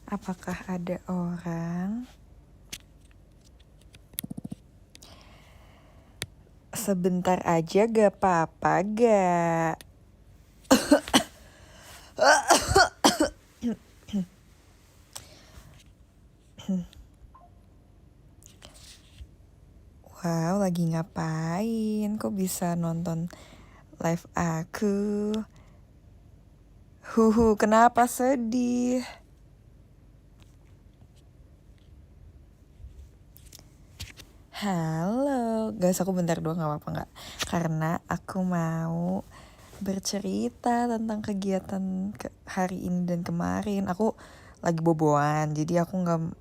Apakah ada orang? Sebentar aja gak apa-apa gak? Wow, lagi ngapain? Kok bisa nonton live aku? Kenapa sedih? Halo, guys, aku bentar doang gak apa-apa gak? Karena aku mau bercerita tentang kegiatan hari ini dan kemarin. Aku lagi boboan, jadi aku nggak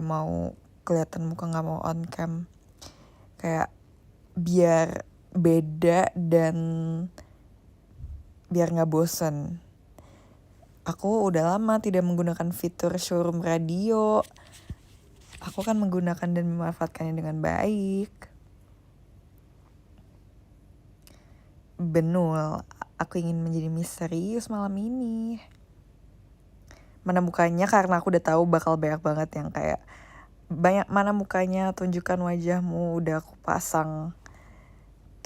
mau kelihatan muka, nggak mau on cam, kayak biar beda dan biar nggak bosen. Aku udah lama tidak menggunakan fitur showroom radio. Aku kan menggunakan dan memanfaatkannya dengan baik. Benul, aku ingin menjadi misterius malam ini. Mana mukanya, karena aku udah tahu bakal banyak banget yang kayak mana mukanya, tunjukkan wajahmu. Udah aku pasang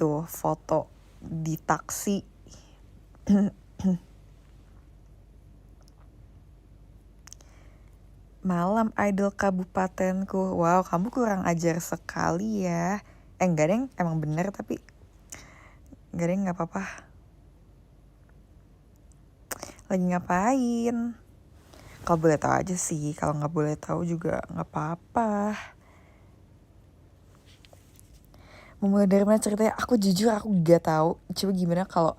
tuh foto di taksi. Malam idol kabupatenku. Wow, kamu kurang ajar sekali ya. Enggak deng, emang bener tapi enggak deng, gak apa-apa. Lagi ngapain? Kalau boleh tahu aja sih, kalau nggak boleh tahu juga nggak apa-apa. Mau mulai dari mana ceritanya? Aku jujur aku gak tahu. Coba gimana kalau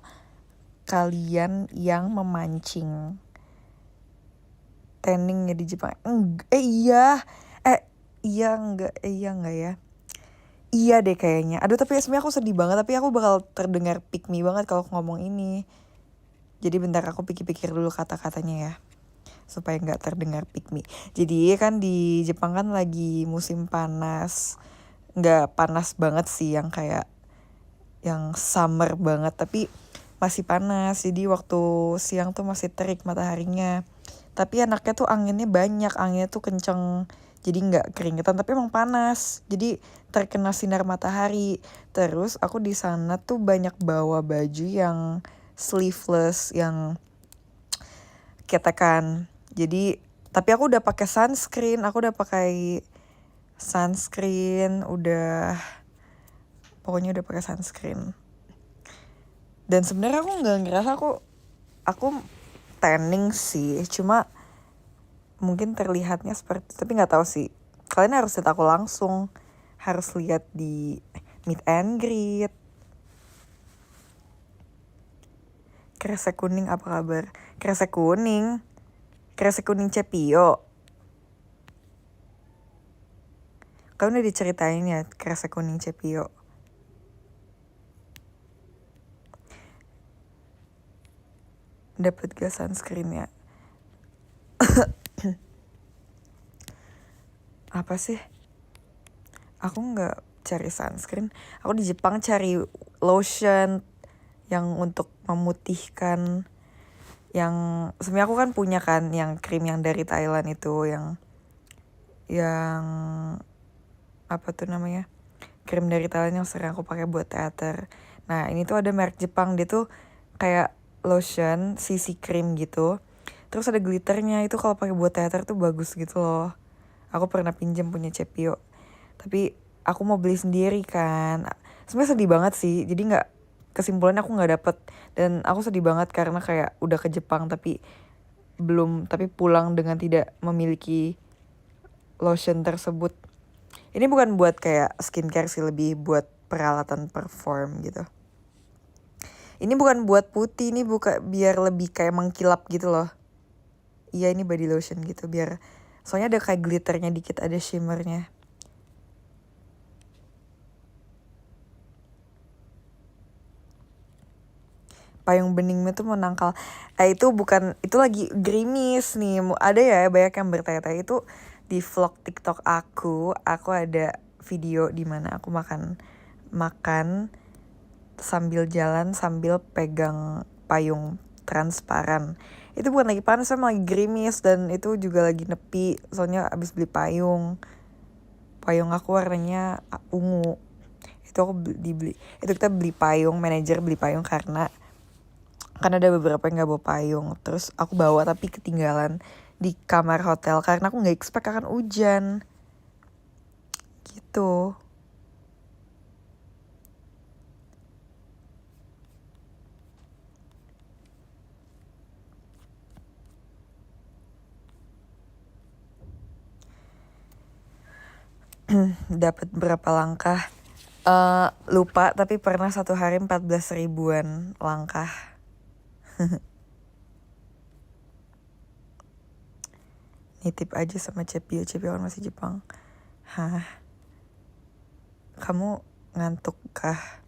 kalian yang memancing tanningnya di Jepang? Iya enggak ya? Iya deh kayaknya. Aduh, tapi sebenarnya aku sedih banget, tapi aku bakal terdengar pick me banget kalau ngomong ini. Jadi bentar, aku pikir-pikir dulu kata-katanya ya, supaya nggak terdengar pick me. Jadi kan di Jepang kan lagi musim panas. Nggak panas banget sih yang kayak yang summer banget, tapi masih panas. Jadi waktu siang tuh masih terik mataharinya. Tapi anaknya tuh anginnya banyak, anginnya tuh kenceng. Jadi nggak keringetan, tapi emang panas. Jadi terkena sinar matahari. Terus aku di sana tuh banyak bawa baju yang sleeveless, yang ketekan. Jadi tapi aku udah pakai sunscreen, pokoknya udah pakai sunscreen. Dan sebenarnya aku nggak ngerasa aku tanning sih, cuma mungkin terlihatnya seperti, tapi nggak tahu sih. Kalian harus lihat aku langsung, harus lihat di meet and greet. Kresek kuning apa kabar? Kresek kuning Cepio. Kalian udah diceritain ya kresek kuning Cepio? Dapat gak sunscreennya? Apa sih? Aku nggak cari sunscreen. Aku di Jepang cari lotion yang untuk memutihkan. Yang sebenarnya aku kan punya kan yang krim yang dari Thailand itu, yang apa tuh namanya, krim dari Thailand yang sering aku pakai buat teater. Nah ini tuh ada merek Jepang, dia tuh kayak lotion CC cream gitu, terus ada glitternya. Itu kalau pakai buat teater tuh bagus gitu loh. Aku pernah pinjam punya Cepio, tapi aku mau beli sendiri kan. Sebenarnya sedih banget sih, jadi nggak, kesimpulannya aku nggak dapet. Dan aku sedih banget karena kayak udah ke Jepang tapi pulang dengan tidak memiliki lotion tersebut. Ini bukan buat kayak skincare sih, lebih buat peralatan perform gitu. Ini bukan buat putih, ini biar lebih kayak mengkilap gitu loh. Iya, ini body lotion gitu, biar soalnya ada kayak glitternya dikit, ada shimmernya. Payung beningnya tuh menangkal. Itu lagi gerimis nih. Ada ya banyak yang bertanya-tanya, itu di vlog TikTok aku ada video di mana aku makan sambil jalan sambil pegang payung transparan. Itu bukan lagi panas, sama lagi gerimis, dan itu juga lagi nepi. Soalnya abis beli payung. Payung aku warnanya ungu. Itu aku itu kita beli payung, manajer beli payung karena ada beberapa yang nggak bawa payung. Terus aku bawa tapi ketinggalan di kamar hotel karena aku nggak expect akan hujan gitu. Dapat berapa langkah? Lupa, tapi pernah satu hari 14 ribuan langkah. Nitip aja sama Cepio kan masih Jepang. Hah? Kamu ngantuk kah?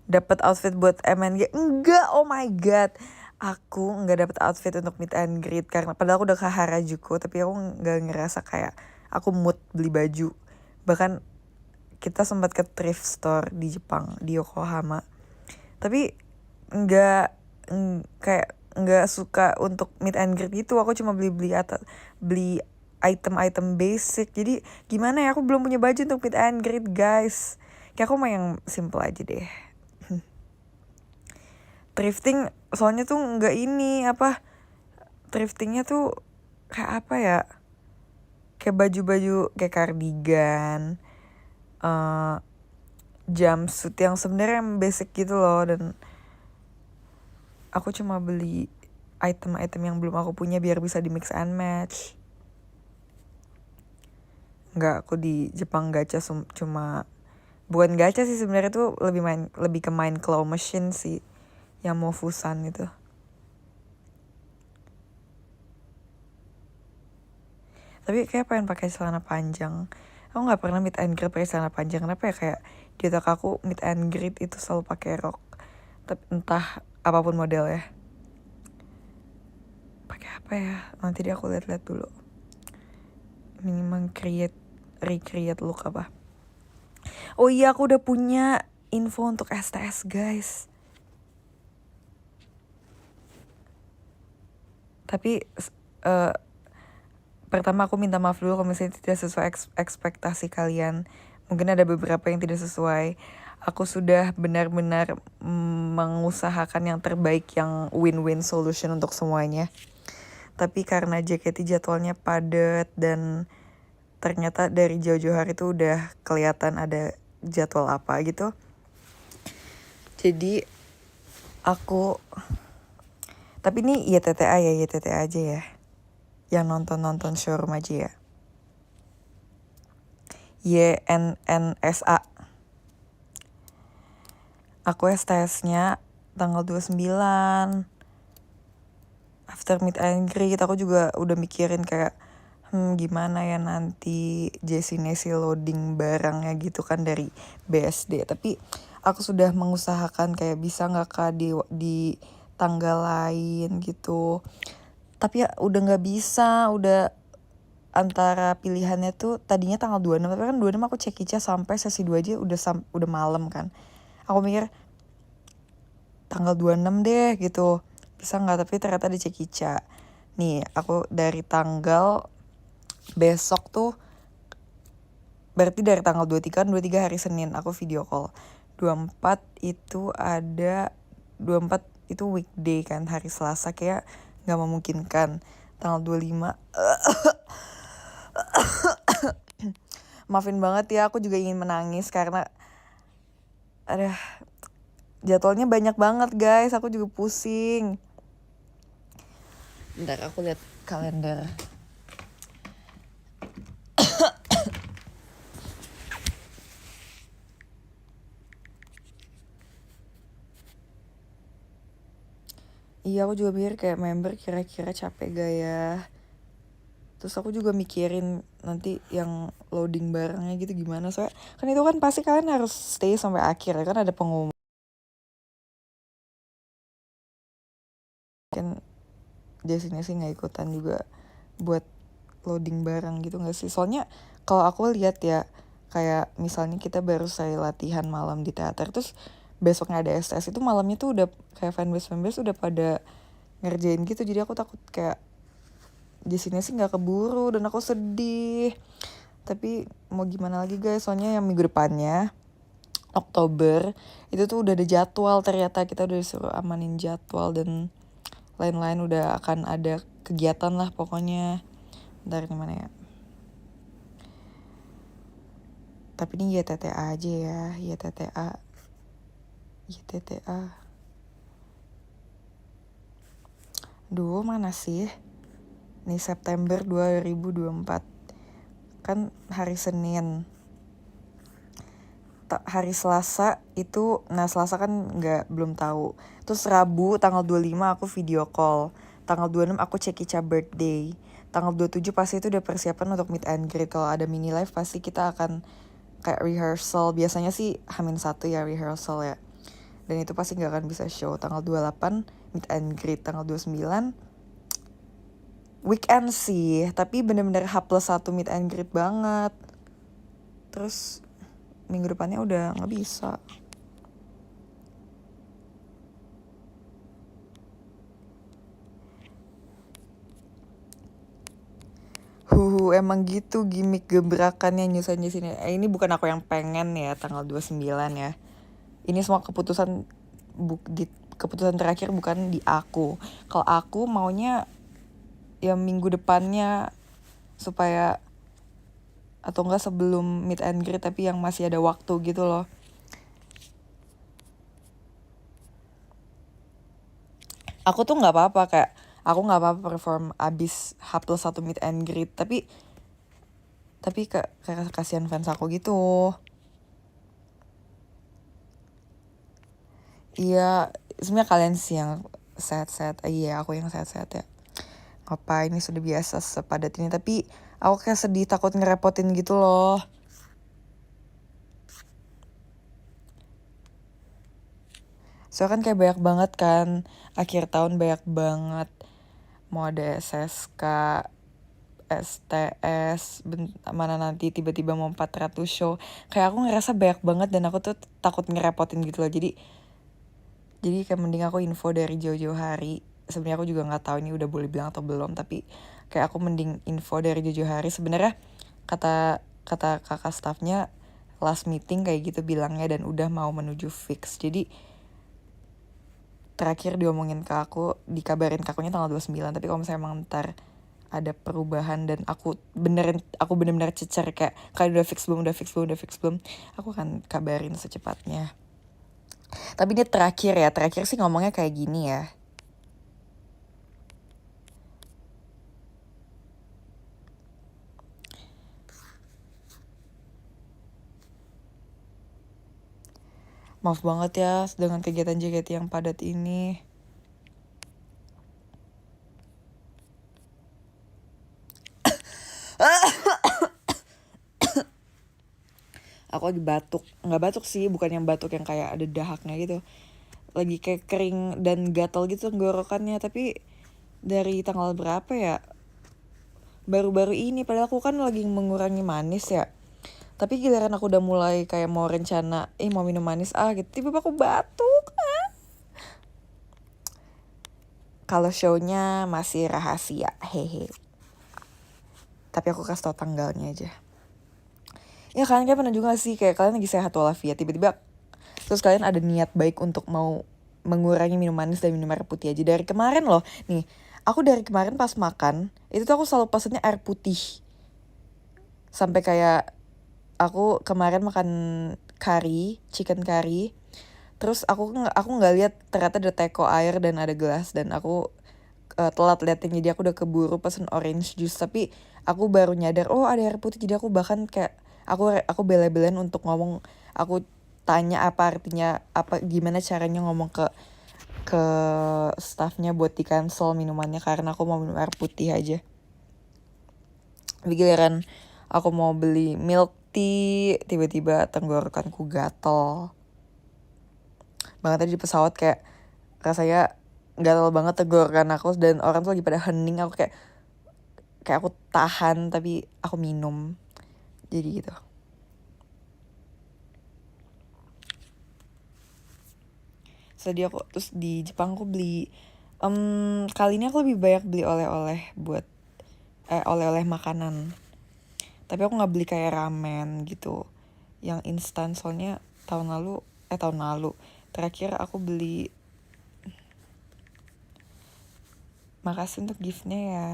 Dapat outfit buat MNG? Enggak, oh my god. Aku nggak dapat outfit untuk meet and greet karena padahal aku udah ke Harajuku, tapi aku nggak ngerasa kayak aku mood beli baju. Bahkan kita sempat ke thrift store di Jepang, di Yokohama. Tapi kayak nggak suka untuk meet and greet gitu. Aku cuma beli item-item basic. Jadi gimana ya, aku belum punya baju untuk meet and greet, guys. Kayak aku mau yang simple aja deh. Thrifting soalnya tuh nggak thriftingnya tuh kayak apa ya, kayak baju-baju kayak cardigan, jumpsuit yang sebenarnya basic gitu loh, dan aku cuma beli item-item yang belum aku punya biar bisa di mix and match. Nggak, aku di Jepang gacha cuma bukan gacha sih sebenarnya, tuh lebih ke main claw machine sih, yang mau Fusan itu. Tapi kayak pengen pakai celana panjang. Aku nggak pernah meet and greet pakai celana panjang. Kenapa ya, kayak di otak aku meet and greet itu selalu pakai rok. Tapi entah apapun model ya. Pakai apa ya? Nanti deh aku lihat-lihat dulu. Minimal recreate look apa. Oh iya, aku udah punya info untuk STS, guys. Tapi pertama aku minta maaf dulu kalau misalnya tidak sesuai ekspektasi kalian. Mungkin ada beberapa yang tidak sesuai. Aku sudah benar-benar mengusahakan yang terbaik, yang win-win solution untuk semuanya. Tapi karena JKT jadwalnya padat dan ternyata dari jauh-jauh hari itu udah kelihatan ada jadwal apa gitu. Jadi aku, tapi ini YTTA aja ya. Yang nonton showroom aja ya. YNNSA. Aku STS-nya tanggal 29. After meet and greet, aku juga udah mikirin kayak gimana ya nanti destinasi loading barangnya gitu kan dari BSD. Tapi aku sudah mengusahakan kayak bisa gak kak di tanggal lain gitu. Tapi ya udah gak bisa, udah antara pilihannya tuh tadinya tanggal 26, tapi kan 26 aku cek Ica sampai sesi 2 aja udah malam kan. Aku mikir tanggal 26 deh gitu, bisa gak, tapi ternyata di cek Ica. Nih aku dari tanggal besok tuh, berarti dari tanggal 23 kan, 23 hari Senin aku video call. 24 itu 24 itu weekday kan, hari Selasa, kayak gak memungkinkan. Tanggal 25 maafin banget ya, aku juga ingin menangis karena jadwalnya banyak banget guys, aku juga pusing. Bentar aku lihat kalender. Iya, aku juga mikir kayak member kira-kira capek gak ya. Terus aku juga mikirin nanti yang loading barangnya gitu gimana. Soalnya kan itu kan pasti kalian harus stay sampai akhir ya, kan ada pengumuman. Kan destinasi gak ikutan juga buat loading barang gitu gak sih. Soalnya kalau aku lihat ya, kayak misalnya kita baru selesai latihan malam di teater, terus besoknya ada STS, itu malamnya tuh udah kayak fanbase udah pada ngerjain gitu, jadi aku takut kayak destinasi nggak keburu dan aku sedih. Tapi mau gimana lagi guys, soalnya yang minggu depannya Oktober itu tuh udah ada jadwal, ternyata kita udah disuruh amanin jadwal dan lain-lain, udah akan ada kegiatan lah pokoknya. Bentar, ini mana ya? Tapi ini YTTA aja ya, YTTA. Duh, mana sih? Nih September 2024. Kan hari Senin. Hari Selasa itu, nah Selasa kan belum tahu. Terus Rabu tanggal 25 aku video call. Tanggal 26 aku cek Ica birthday. Tanggal 27 pasti itu udah persiapan untuk meet and greet. Kalau ada mini live pasti kita akan kayak rehearsal. Biasanya sih H-1 ya rehearsal ya. Dan itu pasti gak akan bisa show. Tanggal 28 meet and greet. Tanggal 29 weekend sih. Tapi bener-bener H+1 meet and greet banget. Terus minggu depannya udah gak bisa. Emang gitu gimmick gebrakannya nyusun-nyusun. Ini bukan aku yang pengen ya tanggal 29 ya. Ini semua keputusan keputusan terakhir bukan di aku. Kalau aku maunya ya minggu depannya, supaya atau enggak sebelum meet and greet tapi yang masih ada waktu gitu loh. Aku tuh nggak apa-apa, kayak aku nggak apa-apa perform abis H+1 meet and greet, tapi kayak kasihan fans aku gitu. Iya, sebenarnya kalian sih yang sad-sad. Iya, aku yang sad-sad ya. Apa ini sudah biasa sepadat ini, tapi aku kayak sedih, takut ngerepotin gitu loh. Soalnya kan kayak banyak banget kan, akhir tahun banyak banget. Mau ada SSK, STS, mana nanti tiba-tiba mau 400 show. Kayak aku ngerasa banyak banget dan aku tuh takut ngerepotin gitu loh. Jadi kayak mending aku info dari jauh-jauh hari. Sebenarnya aku juga nggak tahu ini udah boleh bilang atau belum, tapi kayak aku mending info dari jauh-jauh hari. Sebenarnya kata kakak staffnya last meeting kayak gitu bilangnya, dan udah mau menuju fix. Jadi terakhir diomongin ke aku, dikabarin ke akunya tanggal 29. Tapi kalau misalnya emang ntar ada perubahan dan aku bener-bener cecer kayak udah fix belum, aku akan kabarin secepatnya. Tapi ini terakhir sih ngomongnya kayak gini ya. Maaf banget ya dengan kegiatan JKT yang padat ini. Aku lagi batuk. Nggak batuk sih, bukan yang batuk yang kayak ada dahaknya gitu. Lagi kayak kering dan gatal gitu tenggorokannya. Tapi dari tanggal berapa ya? Baru-baru ini, padahal aku kan lagi mengurangi manis ya. Tapi giliran aku udah mulai kayak mau rencana, mau minum manis gitu, tiba-tiba aku batuk. Kalau shownya masih rahasia, hehe. Tapi aku kasih tau tanggalnya aja. Ya kalian kayak pernah juga sih, kayak kalian lagi sehat walafiat, tiba-tiba terus kalian ada niat baik untuk mau mengurangi minum manis dan minum air putih aja. Dari kemarin loh, nih, aku dari kemarin pas makan, itu tuh aku selalu pesennya air putih. Sampai kayak aku kemarin makan chicken curry, terus aku nggak lihat ternyata ada teko air dan ada gelas, dan aku telat liatin, jadi aku udah keburu pesen orange juice. Tapi aku baru nyadar ada air putih, jadi aku bahkan kayak aku bela-belain untuk ngomong, aku tanya apa artinya, gimana caranya ngomong ke staffnya buat di cancel minumannya karena aku mau minum air putih aja. Tapi giliran aku mau beli milk tea, tiba-tiba tenggorokanku gatel banget. Tadi di pesawat kayak rasanya gatel banget tenggorokan aku, dan orang tuh lagi pada hening, aku kayak aku tahan tapi aku minum, jadi gitu. Terus aku di Jepang aku beli Kali ini aku lebih banyak beli oleh-oleh buat oleh-oleh makanan. Tapi aku nggak beli kayak ramen gitu, yang instan. Soalnya tahun lalu terakhir aku beli. Makasih untuk giftnya ya.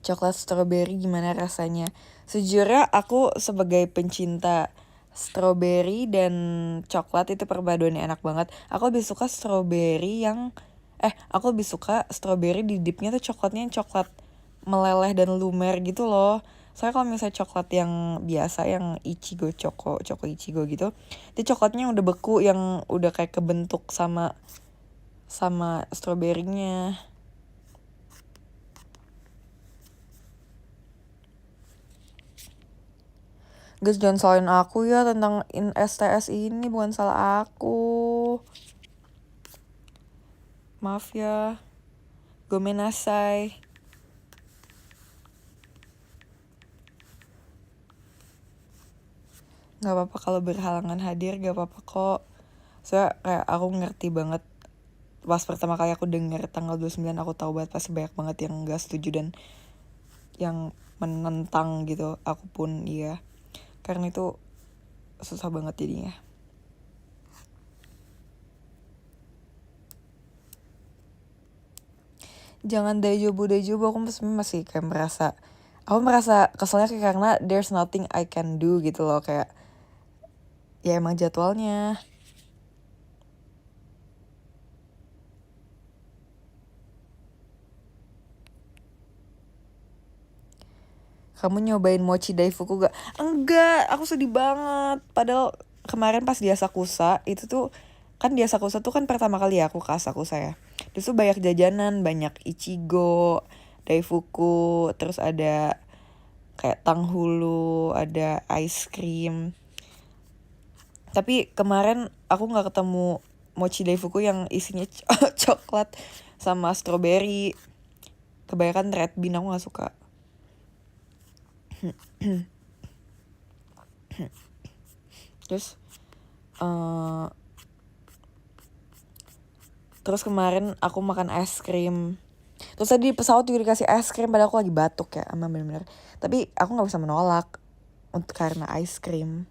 Coklat strawberry gimana rasanya? Sejujurnya aku sebagai pencinta strawberry dan coklat itu perpaduannya enak banget. Aku lebih suka strawberry di dipnya tuh coklatnya yang coklat meleleh dan lumer gitu loh. Soalnya kalau misalnya coklat yang biasa, yang ichigo choco ichigo gitu, itu coklatnya udah beku, yang udah kayak kebentuk sama strawberry-nya. Guys, jangan salahin aku ya tentang STS ini, bukan salah aku. Maaf ya. Gomenasai. Gak apa-apa kalau berhalangan hadir, gak apa-apa kok. Soalnya kayak aku ngerti banget. Pas pertama kali aku denger tanggal 29, aku tahu banget pasti banyak banget yang gak setuju dan yang menentang gitu. Aku pun iya. Karena itu susah banget jadinya. Jangan dejobu, aku masih kayak merasa keselnya kayak karena there's nothing I can do gitu loh, kayak ya emang jadwalnya. Kamu nyobain mochi daifuku gak? Enggak, aku sedih banget. Padahal kemarin pas di Asakusa itu tuh, kan di Asakusa tuh kan pertama kali ya aku ke Asakusa ya. Terus tuh banyak jajanan, banyak ichigo, daifuku, terus ada kayak tanghulu, ada ice cream. Tapi kemarin aku nggak ketemu mochi daifuku yang isinya coklat sama strawberry. Kebanyakan red bean, aku nggak suka. Terus kemarin aku makan es krim. Terus tadi di pesawat juga dikasih es krim, padahal aku lagi batuk ya, emang bener-bener. Tapi aku nggak bisa menolak karena es krim.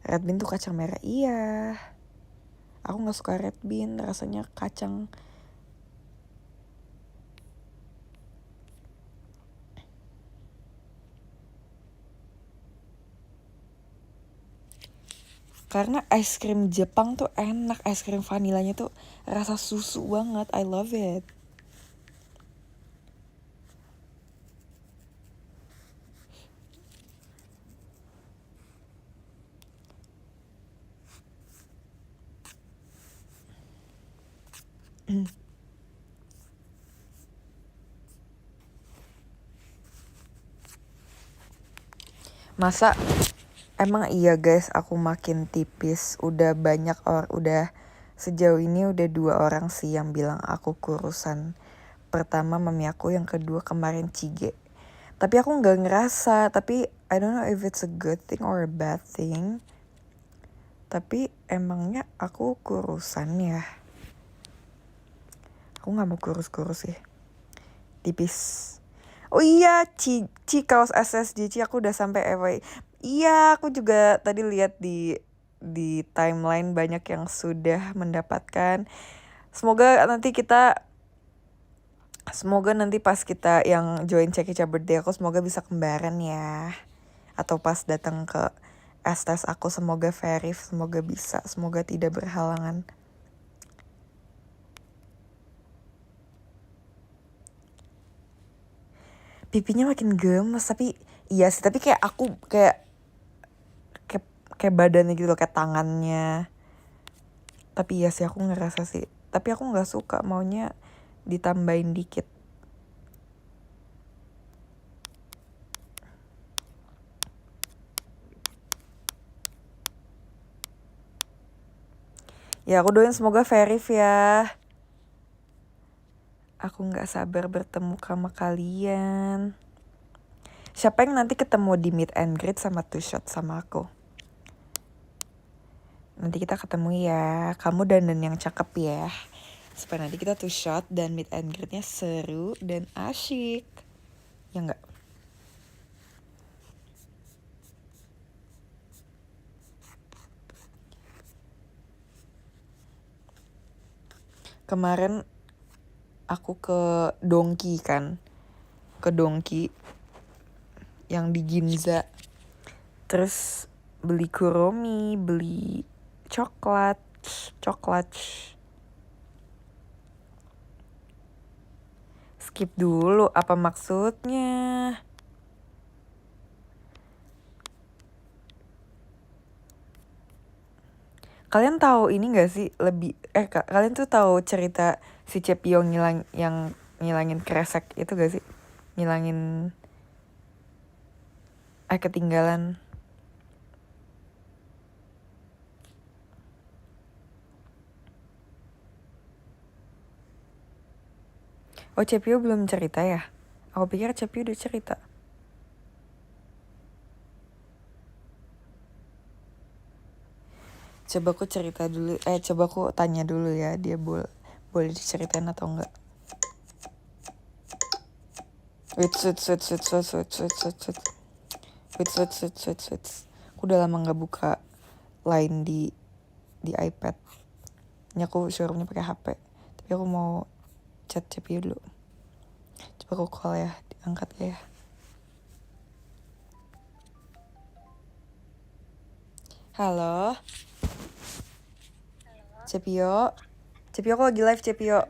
Red bean tuh kacang merah, iya. Aku nggak suka red bean, rasanya kacang. Karena es krim Jepang tuh enak, es krim vanilanya tuh rasa susu banget, I love it. Masa emang iya guys, aku makin tipis. Udah sejauh ini udah 2 orang sih yang bilang aku kurusan. Pertama mami aku, yang kedua kemarin Cige. Tapi aku gak ngerasa, tapi I don't know if it's a good thing or a bad thing. Tapi emangnya aku kurusan ya? Aku gak mau kurus-kurus sih. Tipis. Oh iya, Ci kaos SSJ aku udah sampai FYI. Iya, aku juga tadi lihat di timeline banyak yang sudah mendapatkan. Semoga nanti pas kita yang join Cekica birthday aku, semoga bisa kembaran ya. Atau pas datang ke STS aku, semoga verif, semoga bisa, semoga tidak berhalangan. Pipinya makin gemes, tapi iya sih, tapi kayak aku kayak badannya gitu loh, kayak tangannya. Tapi iya sih, aku ngerasa sih, tapi aku nggak suka, maunya ditambahin dikit. Ya aku doain semoga verif ya. Aku nggak sabar bertemu sama kalian. Siapa yang nanti ketemu di meet and greet sama 2 shot sama aku? Nanti kita ketemu ya. Kamu dandan yang cakep ya. Supaya nanti kita tuh shot dan meet and greet-nya seru dan asyik. Ya enggak? Kemarin aku ke Donki kan. Ke Donki yang di Ginza. Terus beli kuromi, beli coklat. Skip dulu, apa maksudnya? Kalian tahu ini gak sih kalian tuh tahu cerita si Cepio yang ngilangin kresek itu gak sih? Ngilangin ketinggalan. Oh, Cepio belum cerita ya? Aku pikir Cepio udah cerita. Coba aku cerita dulu, coba aku tanya dulu ya, dia boleh diceritain atau enggak. Wait. Aku udah lama nggak buka line di iPad. Ini aku showroomnya pakai HP. Tapi aku mau chat Cepio dulu. Coba aku call ya, diangkat ya. Halo. Cepio, aku lagi live Cepio.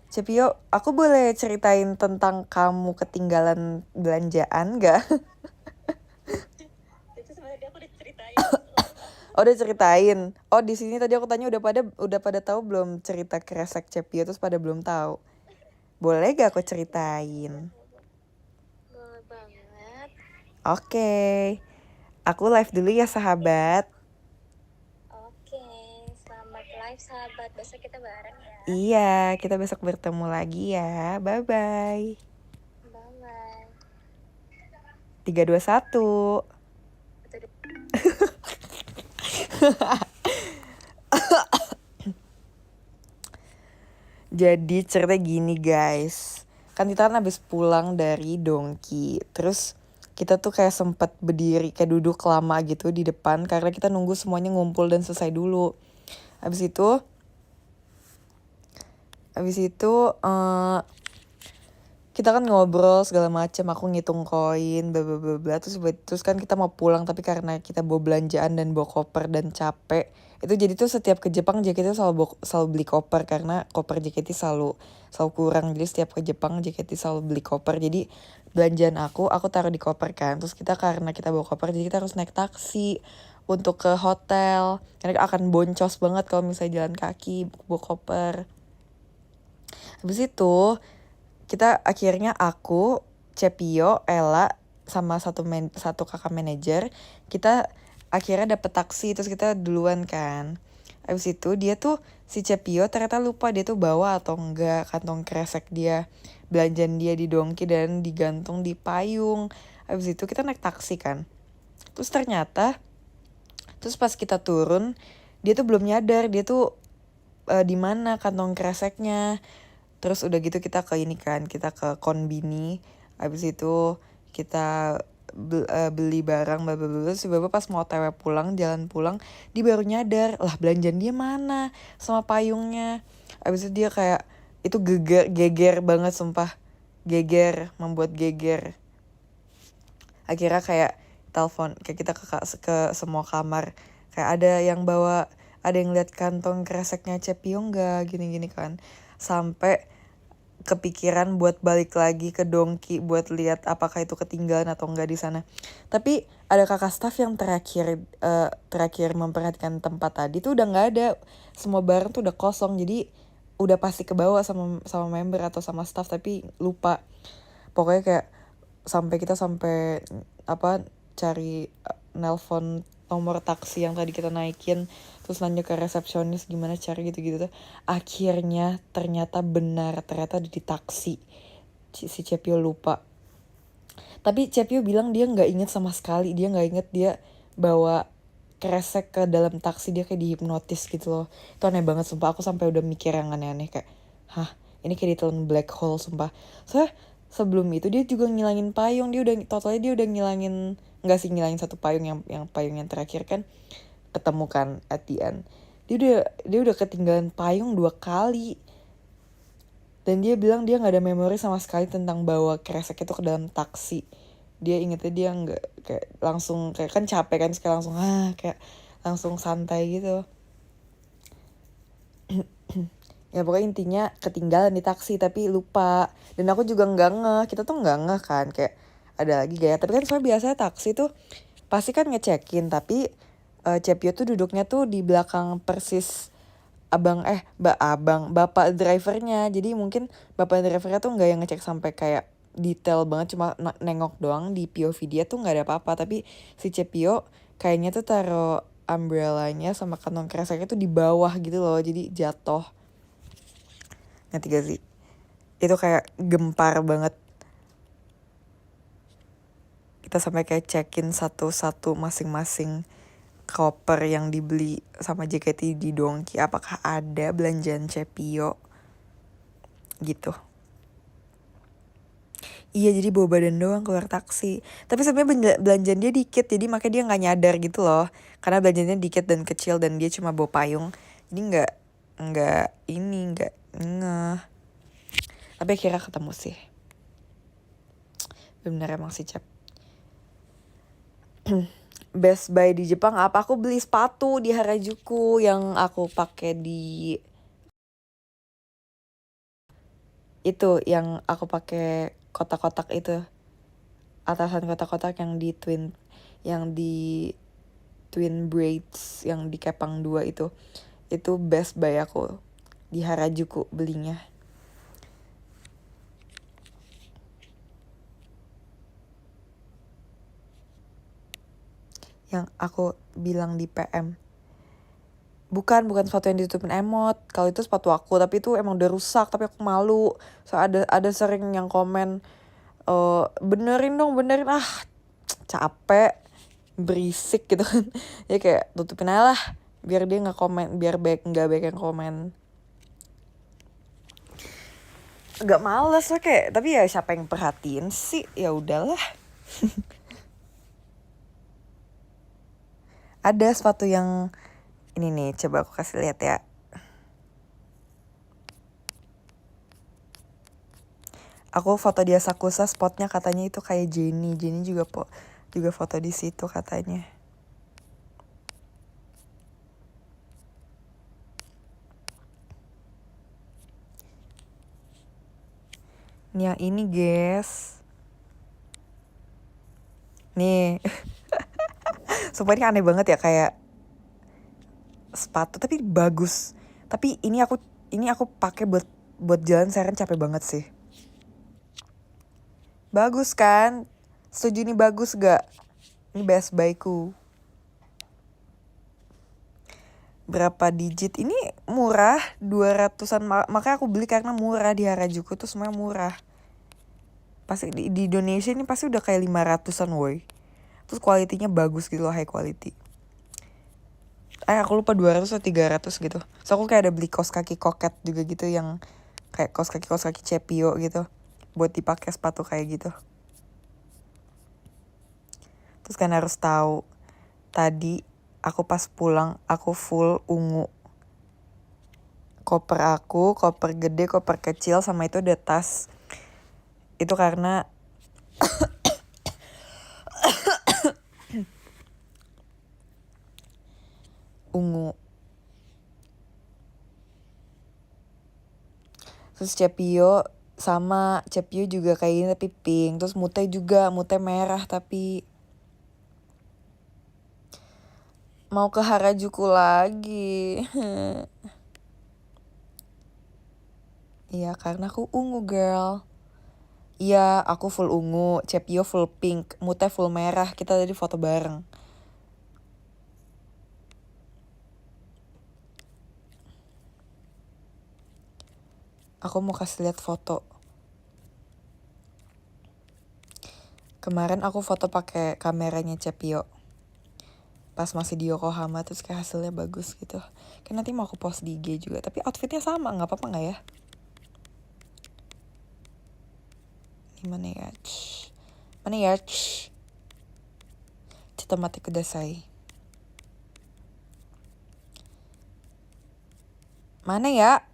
Cepio, aku boleh ceritain tentang kamu ketinggalan belanjaan gak? Itu sebenarnya aku udah ceritain. Oh, udah ceritain. Oh, di sini tadi aku tanya udah pada tahu belum cerita kresek Cepio, terus pada belum tahu. Boleh gak aku ceritain? Boleh banget. Oke. Aku live dulu ya, sahabat. Oke, selamat live sahabat. Besok kita bareng ya. Iya, kita besok bertemu lagi ya. Bye-bye. Bye-bye. 3, 2, 1. Jadi cerita gini guys. Kan kita kan habis pulang dari Donki. Terus kita tuh kayak sempet berdiri, kayak duduk lama gitu di depan. Karena kita nunggu semuanya ngumpul dan selesai dulu. Habis itu kita kan ngobrol segala macam, aku ngitung koin, bla bla bla bla. Terus kan kita mau pulang, tapi karena kita bawa belanjaan dan bawa koper dan capek, itu jadi tuh setiap ke Jepang JKT selalu beli koper karena koper JKT selalu kurang. Jadi setiap ke Jepang JKT selalu beli koper. Jadi belanjaan aku taruh di koper kan. Terus karena kita bawa koper, jadi kita harus naik taksi untuk ke hotel. Karena akan boncos banget kalau misalnya jalan kaki bawa koper. Habis itu kita akhirnya aku, Cepio, Ella, sama satu kakak manajer, kita akhirnya dapet taksi, terus kita duluan kan. Habis itu dia tuh, si Cepio ternyata lupa dia tuh bawa atau enggak kantong kresek dia, belanjaan dia di Donki dan digantung di payung. Habis itu kita naik taksi kan. Terus ternyata, pas kita turun, dia tuh belum nyadar, dia tuh di mana kantong kreseknya. Terus udah gitu kita ke ini kan, kita ke Konbini. Habis itu kita beli barang, si bapak pas mau otw pulang, jalan pulang, dia baru nyadar, lah belanjaan dia mana sama payungnya. Habis itu dia kayak, itu geger banget sumpah. Membuat geger. Akhirnya kayak telepon, kayak kita ke semua kamar. Kayak ada yang lihat kantong kreseknya Cepio enggak, gini-gini kan. Sampai kepikiran buat balik lagi ke Donki buat lihat apakah itu ketinggalan atau enggak di sana. Tapi ada kakak staff yang terakhir memperhatikan tempat tadi tuh udah nggak ada, semua barang tuh udah kosong. Jadi udah pasti kebawa sama member atau sama staff tapi lupa. Pokoknya kayak kita sampai cari nelpon nomor taksi yang tadi kita naikin, terus nanya ke resepsionis gimana cara gitu-gitu. Akhirnya ternyata di taksi si Cepio lupa. Tapi Cepio bilang dia nggak inget sama sekali, dia nggak inget dia bawa kresek ke dalam taksi, dia kayak dihipnotis gitu loh. Itu aneh banget sumpah, aku sampai udah mikir yang aneh-aneh kayak, hah ini kayak ditelan black hole sumpah. Soalnya sebelum itu dia juga ngilangin payung, dia udah ngilangin, nggak sih ngilangin satu payung, yang payung yang terakhir kan ketemu kan at the end. Dia udah ketinggalan payung 2 kali. Dan dia bilang dia nggak ada memori sama sekali tentang bawa kresek itu ke dalam taksi. Dia ingetnya dia nggak, kayak langsung kayak kan capek kan, sekali langsung kayak langsung santai gitu. Ya pokoknya intinya ketinggalan di taksi tapi lupa. Dan aku juga nggak ngeh, kita tuh nggak ngeh kan kayak ada lagi gaya. Tapi kan soalnya biasanya taksi tuh pasti kan ngecekin, tapi Cepio tuh duduknya tuh di belakang persis bapak drivernya. Jadi mungkin bapak drivernya tuh nggak yang ngecek sampai kayak detail banget, cuma nengok doang. Di POV dia tuh nggak ada apa-apa, tapi si Cepio kayaknya tuh taruh umbrellanya sama kantong kreseknya tuh di bawah gitu loh, jadi jatuh. Ngerti gak sih? Itu kayak gempar banget. Kita sampai kayak cekin satu-satu masing-masing koper yang dibeli sama JKT di Donki, apakah ada belanjaan Cepio gitu. Iya, jadi bawa badan doang keluar taksi. Tapi sebenarnya belanjaan dia dikit, jadi makanya dia nggak nyadar gitu loh. Karena belanjaannya dikit dan kecil dan dia cuma bawa payung, jadi nggak ngeh. Tapi akhirnya ketemu sih. Bener emang sih Cep. Best Buy di Jepang apa? Aku beli sepatu di Harajuku yang aku pakai di itu, yang aku pakai kotak-kotak itu, atasan kotak-kotak yang di twin braids yang di kepang 2 itu Best Buy aku di Harajuku belinya. Yang aku bilang di PM, bukan sepatu yang ditutupin emot. Kalau itu sepatu aku, tapi itu emang udah rusak, tapi aku malu. So ada sering yang komen, benerin capek, berisik gitu kan. Ya kayak tutupin aja lah, biar dia nggak komen, biar nggak baik yang komen. Agak males lah kayak, tapi ya siapa yang perhatiin sih, ya udahlah. Ada sepatu yang ini nih, coba aku kasih lihat ya. Aku foto di Asakusa, spotnya katanya itu kayak Jenny juga foto di situ katanya. Nih yang ini guys, nih. Sumpah ini aneh banget ya, kayak sepatu tapi bagus. Tapi ini aku pakai buat jalan seharian, capek banget sih. Bagus kan? Setuju ini bagus gak? Ini Best Buy-ku. Berapa digit? Ini murah, 200-an. Makanya aku beli karena murah. Di Harajuku tuh semuanya murah. Pasti di Indonesia ini pasti udah kayak 500-an woy. Terus kualitinya bagus gitu loh, high quality. Aku lupa 200 atau 300 gitu. So aku kayak ada beli kaos kaki koket juga gitu, yang kayak kaos kaki Cepio gitu, buat dipakai sepatu kayak gitu. Terus kan harus tahu, tadi aku pas pulang aku full ungu. Koper gede, koper kecil, sama itu ada tas. Itu karena ungu. Terus Cepio juga kayak gini tapi pink. Terus mute merah tapi mau ke Harajuku lagi. Iya, karena aku ungu girl. Iya, aku full ungu, Cepio full pink, mute full merah. Kita tadi foto bareng. Aku mau kasih lihat foto. Kemarin aku foto pakai kameranya Cepio. pas masih di Yokohama, terus kayak hasilnya bagus gitu. Kan nanti mau aku post di IG juga, tapi outfitnya sama, nggak apa-apa nggak ya? Mana ya? Mana ya? Citamate kudasai. Mana ya?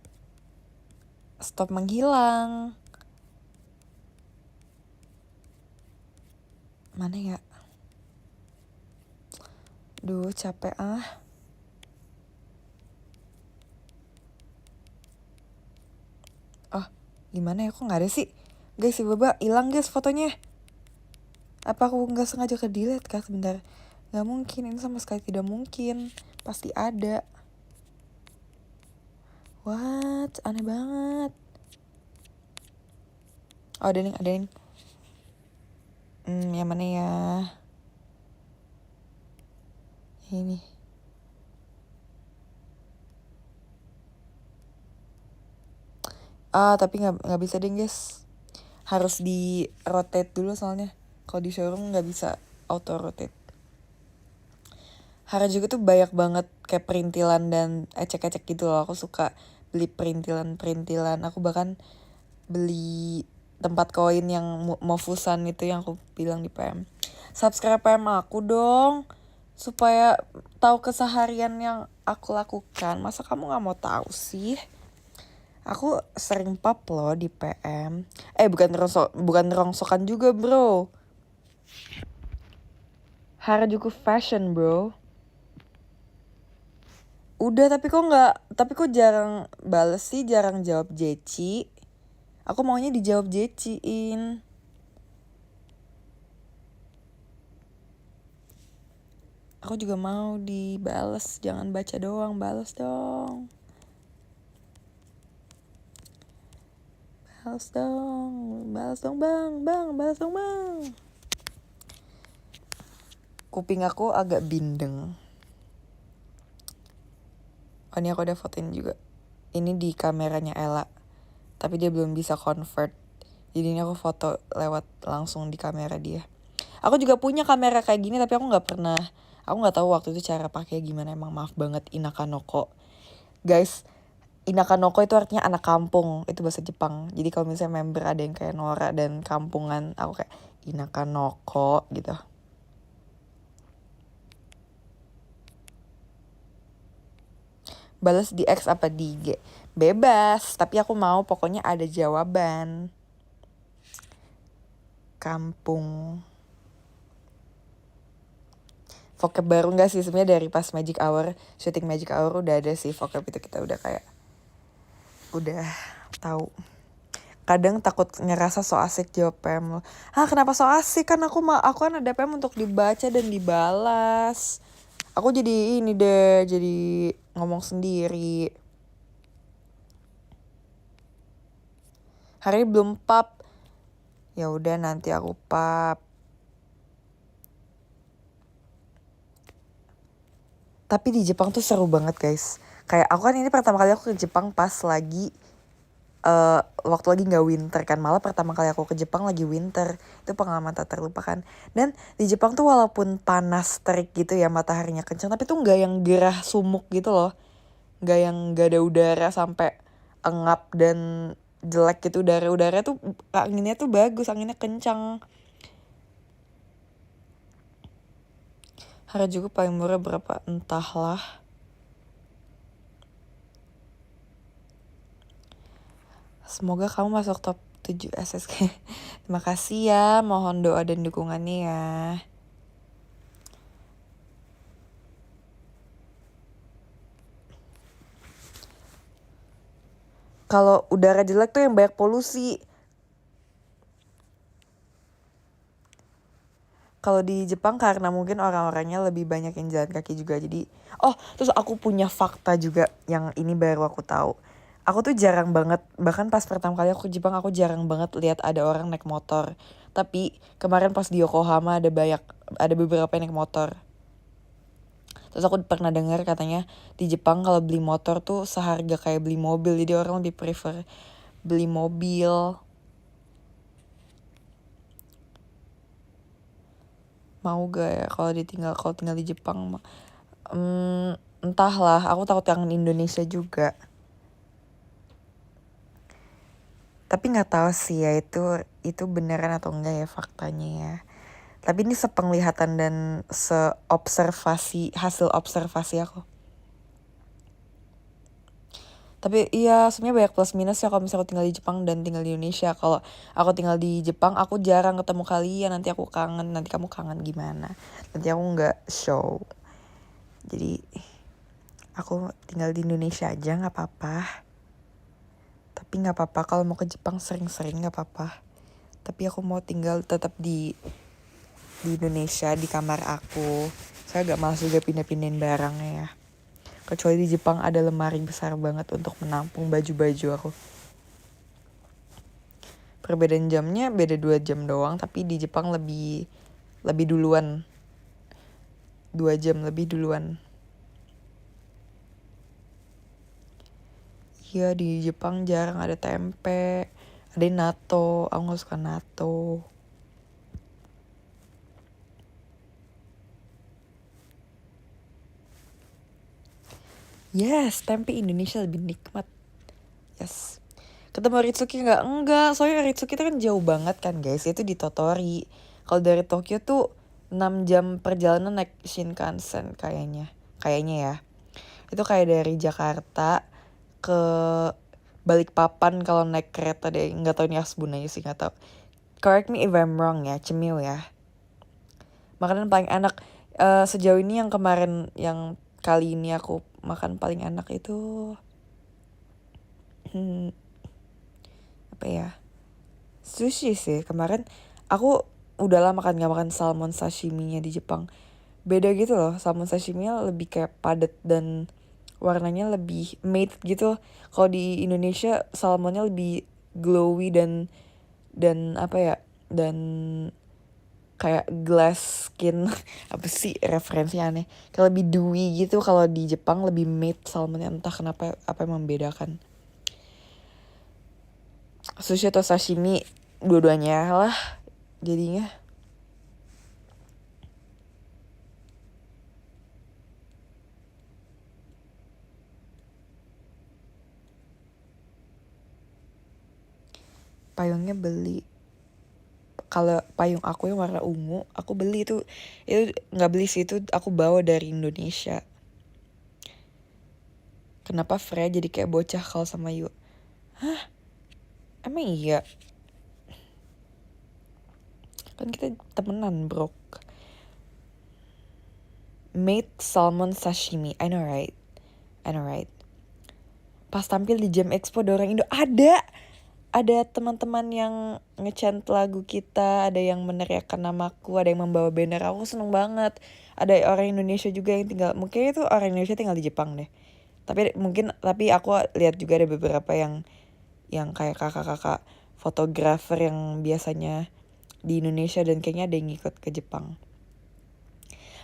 Stop menghilang. Mana ya? Duh, capek ah. Oh, gimana ya? Kok nggak ada sih? Guys, si Baba hilang guys fotonya. Apa aku nggak sengaja ke delete kah? Sebentar. Nggak mungkin, ini sama sekali tidak mungkin. Pasti ada. What? Aneh banget. Oh, ada nih, ada nih. Yang mana ya? Ini. Tapi nggak bisa deh guys. Harus di rotate dulu soalnya. Kalau di showroom nggak bisa auto rotate. Hara juga tuh banyak banget kayak perintilan dan ecek-ecek gitu loh. Aku suka beli perintilan. Aku bahkan beli tempat koin yang Mofusan itu yang aku bilang di PM. Subscribe PM aku dong. Supaya tahu keseharian yang aku lakukan. Masa kamu gak mau tahu sih? Aku sering pap loh di PM. Bukan rongsokan juga bro. Harajuku fashion bro. Udah tapi kok jarang bales sih, jarang jawab Jeci. Aku maunya dijawab Jeciin. Aku juga mau dibales, jangan baca doang, bales dong. Balas dong bang, balas dong bang. Kuping aku agak bindeng. Oh, ini aku udah fotoin juga. Ini di kameranya Ella. Tapi dia belum bisa convert. Jadi ini aku foto lewat langsung di kamera dia. Aku juga punya kamera kayak gini tapi aku nggak tahu waktu itu cara pakai gimana. Emang maaf banget, Inakanoko. Guys, Inakanoko itu artinya anak kampung. Itu bahasa Jepang. Jadi kalau misalnya member ada yang kayak Nora dan kampungan, aku kayak Inakanoko gitu. Balas di X apa di IG? Bebas, tapi aku mau pokoknya ada jawaban. Kampung. Vocab baru gak sih? Sebenarnya dari pas Magic Hour, syuting Magic Hour udah ada sih vocab itu, kita udah kayak udah tahu. Kadang takut ngerasa so asik jawab PM lo. Kenapa so asik? Kan aku kan ada PM untuk dibaca dan dibalas. Aku jadi ini deh, jadi ngomong sendiri. Hari belum pap. Ya udah nanti aku pap. Tapi di Jepang tuh seru banget guys. Kayak aku kan ini pertama kali aku ke Jepang pas lagi waktu lagi nggak winter kan. Malah pertama kali aku ke Jepang lagi winter. Itu pengalaman tak terlupakan. Dan di Jepang tuh walaupun panas terik gitu ya, mataharinya kencang, tapi tuh nggak yang gerah sumuk gitu loh. Nggak yang nggak ada udara sampai engap dan jelek gitu. Udara tuh anginnya tuh bagus, anginnya kencang. Harajuku paling murah berapa? Entahlah. Semoga kamu masuk top 7 SSK. Terima kasih ya, mohon doa dan dukungannya ya. Kalau udara jelek tuh yang banyak polusi. Kalau di Jepang karena mungkin orang-orangnya lebih banyak yang jalan kaki juga. Jadi, terus aku punya fakta juga yang ini baru aku tahu. Aku tuh jarang banget, bahkan pas pertama kali aku ke Jepang aku jarang banget lihat ada orang naik motor. Tapi kemarin pas di Yokohama ada beberapa yang naik motor. Terus aku pernah dengar katanya di Jepang kalau beli motor tuh seharga kayak beli mobil. Jadi orang lebih prefer beli mobil. Mau gak ya kalau tinggal di Jepang? Entahlah, aku takut kangen Indonesia juga. Tapi nggak tahu sih ya itu beneran atau enggak ya faktanya ya. Tapi ini sepenglihatan dan hasil observasi aku. Tapi iya sebenarnya banyak plus minus ya kalau misalnya aku tinggal di Jepang dan tinggal di Indonesia. Kalau aku tinggal di Jepang aku jarang ketemu kalian, nanti aku kangen, nanti kamu kangen gimana. Nanti aku nggak show. Jadi aku tinggal di Indonesia aja nggak apa-apa. Tapi nggak apa-apa kalau mau ke Jepang sering-sering nggak apa-apa. Tapi aku mau tinggal tetap di Indonesia di kamar aku. Saya agak malas juga pindah-pindahin barangnya ya. Kecuali di Jepang ada lemari besar banget untuk menampung baju-baju aku. Perbedaan jamnya beda 2 jam doang, tapi di Jepang lebih duluan. 2 jam lebih duluan. Iya di Jepang jarang ada tempe, ada natto, aku gak suka natto. Yes, tempe Indonesia lebih nikmat. Yes. Ketemu Ritsuki nggak? Enggak, soalnya Ritsuki itu kan jauh banget kan guys, itu di Tottori. Kalau dari Tokyo tuh 6 jam perjalanan naik Shinkansen kayaknya ya. Itu kayak dari Jakarta ke Balikpapan kalau naik kereta deh. Nggak tahu ini Asbun aja sih, nggak tahu. Correct me if I'm wrong ya, cemil ya. Makanan paling enak sejauh ini yang kemarin yang kali ini aku makan paling enak itu apa ya? Sushi sih. Kemarin aku udah lama kan gak makan salmon sashiminya di Jepang. Beda gitu loh, salmon sashiminya lebih kayak padat dan warnanya lebih matte gitu. Kalau di Indonesia salmonnya lebih glowy dan apa ya? Dan kayak glass skin. Apa sih referensinya aneh. Kayak lebih dewy gitu. Kalau di Jepang lebih matte salmonnya, entah kenapa apa yang membedakan. Sushi atau sashimi dua-duanya lah jadinya. Payungnya beli. Kalau payung aku yang warna ungu, aku beli itu nggak beli sih, itu aku bawa dari Indonesia. Kenapa Freya jadi kayak bocah kalau sama Yu? Hah? Emang iya? Kan kita temenan, bro. Made salmon sashimi, I know right? Pas tampil di Jam Expo ada orang Indo, ada teman-teman yang ngechant lagu kita, ada yang meneriakkan namaku, ada yang membawa banner, aku seneng banget. Ada orang Indonesia juga yang tinggal, mungkin itu orang Indonesia tinggal di Jepang deh. Tapi aku lihat juga ada beberapa yang kayak kakak-kakak fotografer yang biasanya di Indonesia dan kayaknya ada yang ngikut ke Jepang.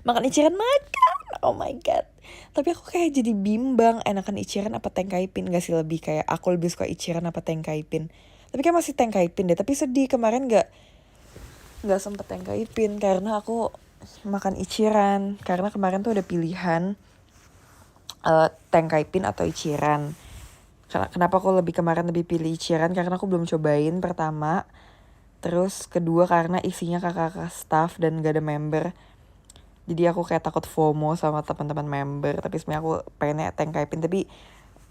Makan Ichiran makan, oh my god. Tapi aku kayak jadi bimbang, enakan Ichiran apa Tenkaipin gak sih, lebih kayak aku lebih suka Ichiran apa Tenkaipin. Tapi kayak masih Tenkaipin deh, tapi sedih kemarin gak sempet Tenkaipin karena aku makan Ichiran. Karena kemarin tuh ada pilihan Tenkaipin atau Ichiran. Kenapa aku kemarin lebih pilih Ichiran, karena aku belum cobain pertama. Terus kedua karena isinya kakak-kakak staff dan gak ada member. Jadi aku kayak takut FOMO sama teman-teman member. Tapi sebenarnya aku pengennya Tenkaipin. Tapi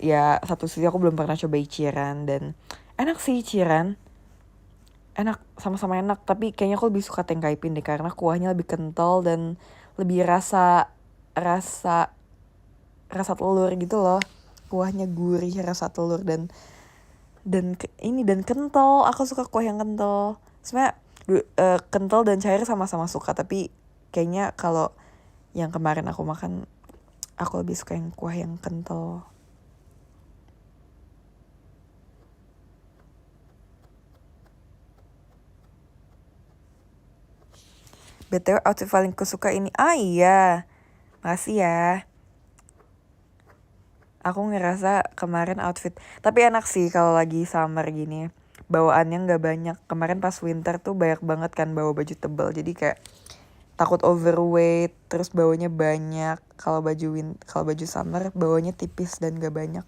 ya satu sisi aku belum pernah coba Ichiran. Dan enak sih Ichiran. Enak, sama-sama enak. Tapi kayaknya aku lebih suka Tenkaipin deh. Karena kuahnya lebih kental dan lebih rasa telur gitu loh. Kuahnya gurih, rasa telur dan kental. Aku suka kuah yang kental. Sebenarnya kental dan cair sama-sama suka, tapi kayaknya kalau yang kemarin aku makan, aku lebih suka yang kuah yang kental. BTW outfit paling kusuka ini. Iya. Makasih ya. Aku ngerasa kemarin outfit, tapi enak sih kalau lagi summer gini. Bawaannya nggak banyak. Kemarin pas winter tuh banyak banget kan bawa baju tebal. Jadi kayak takut overweight, terus bawanya banyak. Kalau baju summer bawanya tipis dan gak banyak.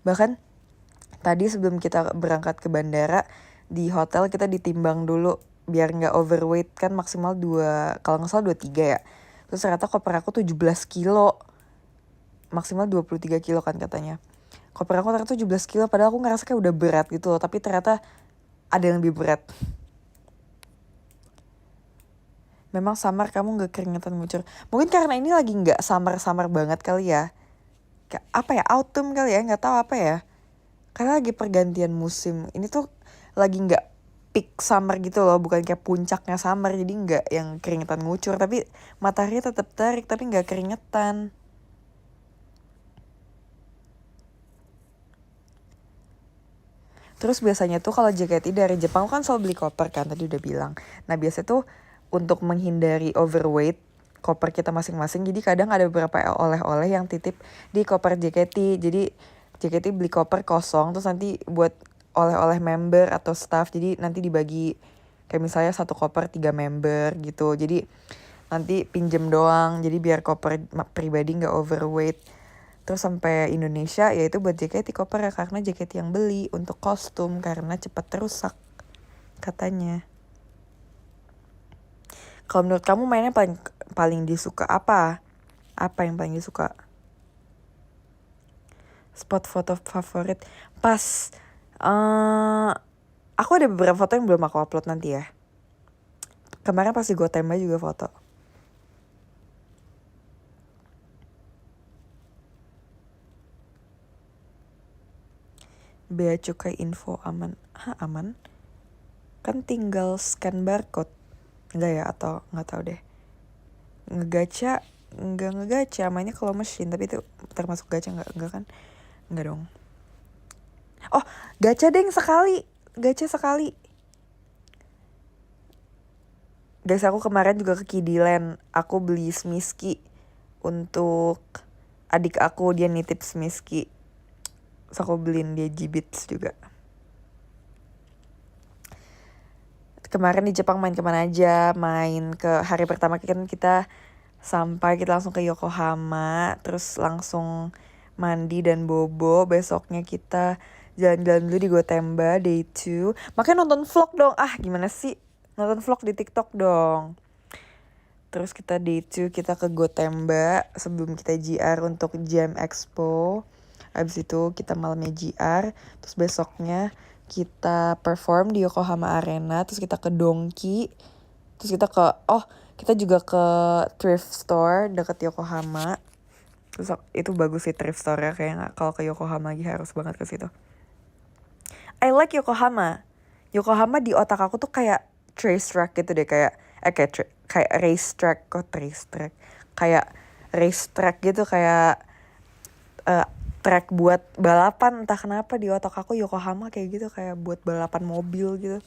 Bahkan tadi sebelum kita berangkat ke bandara, di hotel kita ditimbang dulu biar nggak overweight, kan maksimal 2, kalau nggak salah 23 ya. Terus ternyata koper aku 17 kilo, maksimal 23 kilo kan katanya. Koper aku ternyata 17 kilo, padahal aku ngerasa kayak udah berat gitu loh, tapi ternyata ada yang lebih berat. Memang summer kamu nggak keringetan ngucur. Mungkin karena ini lagi nggak summer banget kali ya. Kayak apa ya, autumn kali ya, nggak tahu apa ya. Karena lagi pergantian musim. Ini tuh lagi nggak peak summer gitu loh, bukan kayak puncaknya summer, jadi nggak yang keringetan ngucur, tapi matahari tetap terik tapi nggak keringetan. Terus biasanya tuh kalau JKT dari Jepang kan selalu beli koper kan, tadi udah bilang. Nah biasa tuh untuk menghindari overweight koper kita masing-masing, jadi kadang ada beberapa oleh-oleh yang titip di koper JKT. Jadi JKT beli koper kosong, terus nanti buat oleh-oleh member atau staff, jadi nanti dibagi kayak misalnya 1 koper 3 member gitu. Jadi nanti pinjem doang, jadi biar koper pribadi gak overweight. Terus sampai Indonesia ya itu buat JKT koper ya, karena JKT yang beli untuk kostum karena cepat rusak katanya. Kalau menurut kamu mainnya paling disuka apa? Apa yang paling disuka? Spot foto favorit pas aku ada beberapa foto yang belum aku upload nanti ya. Kemarin pas di Gotemba juga foto. Bea cukai info aman. Hah, aman? Kan tinggal scan barcode. Enggak ya, atau nggak tahu deh. Ngegacha, enggak ngegacha, mainnya kalau mesin, tapi itu termasuk gacha enggak kan? Enggak dong. Oh, gacha deng sekali. Gacha sekali. Guys, aku kemarin juga ke Kidiland. Aku beli Smiski untuk adik aku, dia nitip Smiski. Terus aku beliin dia G-Beats juga. Kemarin di Jepang main kemana aja? Main ke hari pertama kan kita sampai, kita langsung ke Yokohama. Terus langsung mandi dan bobo. Besoknya kita jalan-jalan dulu di Gotemba, day 2. Makanya nonton vlog dong. Ah, gimana sih? Nonton vlog di TikTok dong. Terus kita day 2, kita ke Gotemba sebelum kita JR untuk Jam Expo. Abis itu kita malamnya JR. Terus besoknya kita perform di Yokohama Arena. Terus kita ke Donki. Terus kita kita juga ke thrift store deket Yokohama. Terus itu bagus sih thrift store-nya, kayak kalau ke Yokohama lagi harus banget ke situ. I like Yokohama. Yokohama di otak aku tuh kayak racetrack gitu deh, kayak racetrack, kayak racetrack gitu, kayak track buat balapan. Entah kenapa di otak aku Yokohama kayak gitu, kayak buat balapan mobil gitu.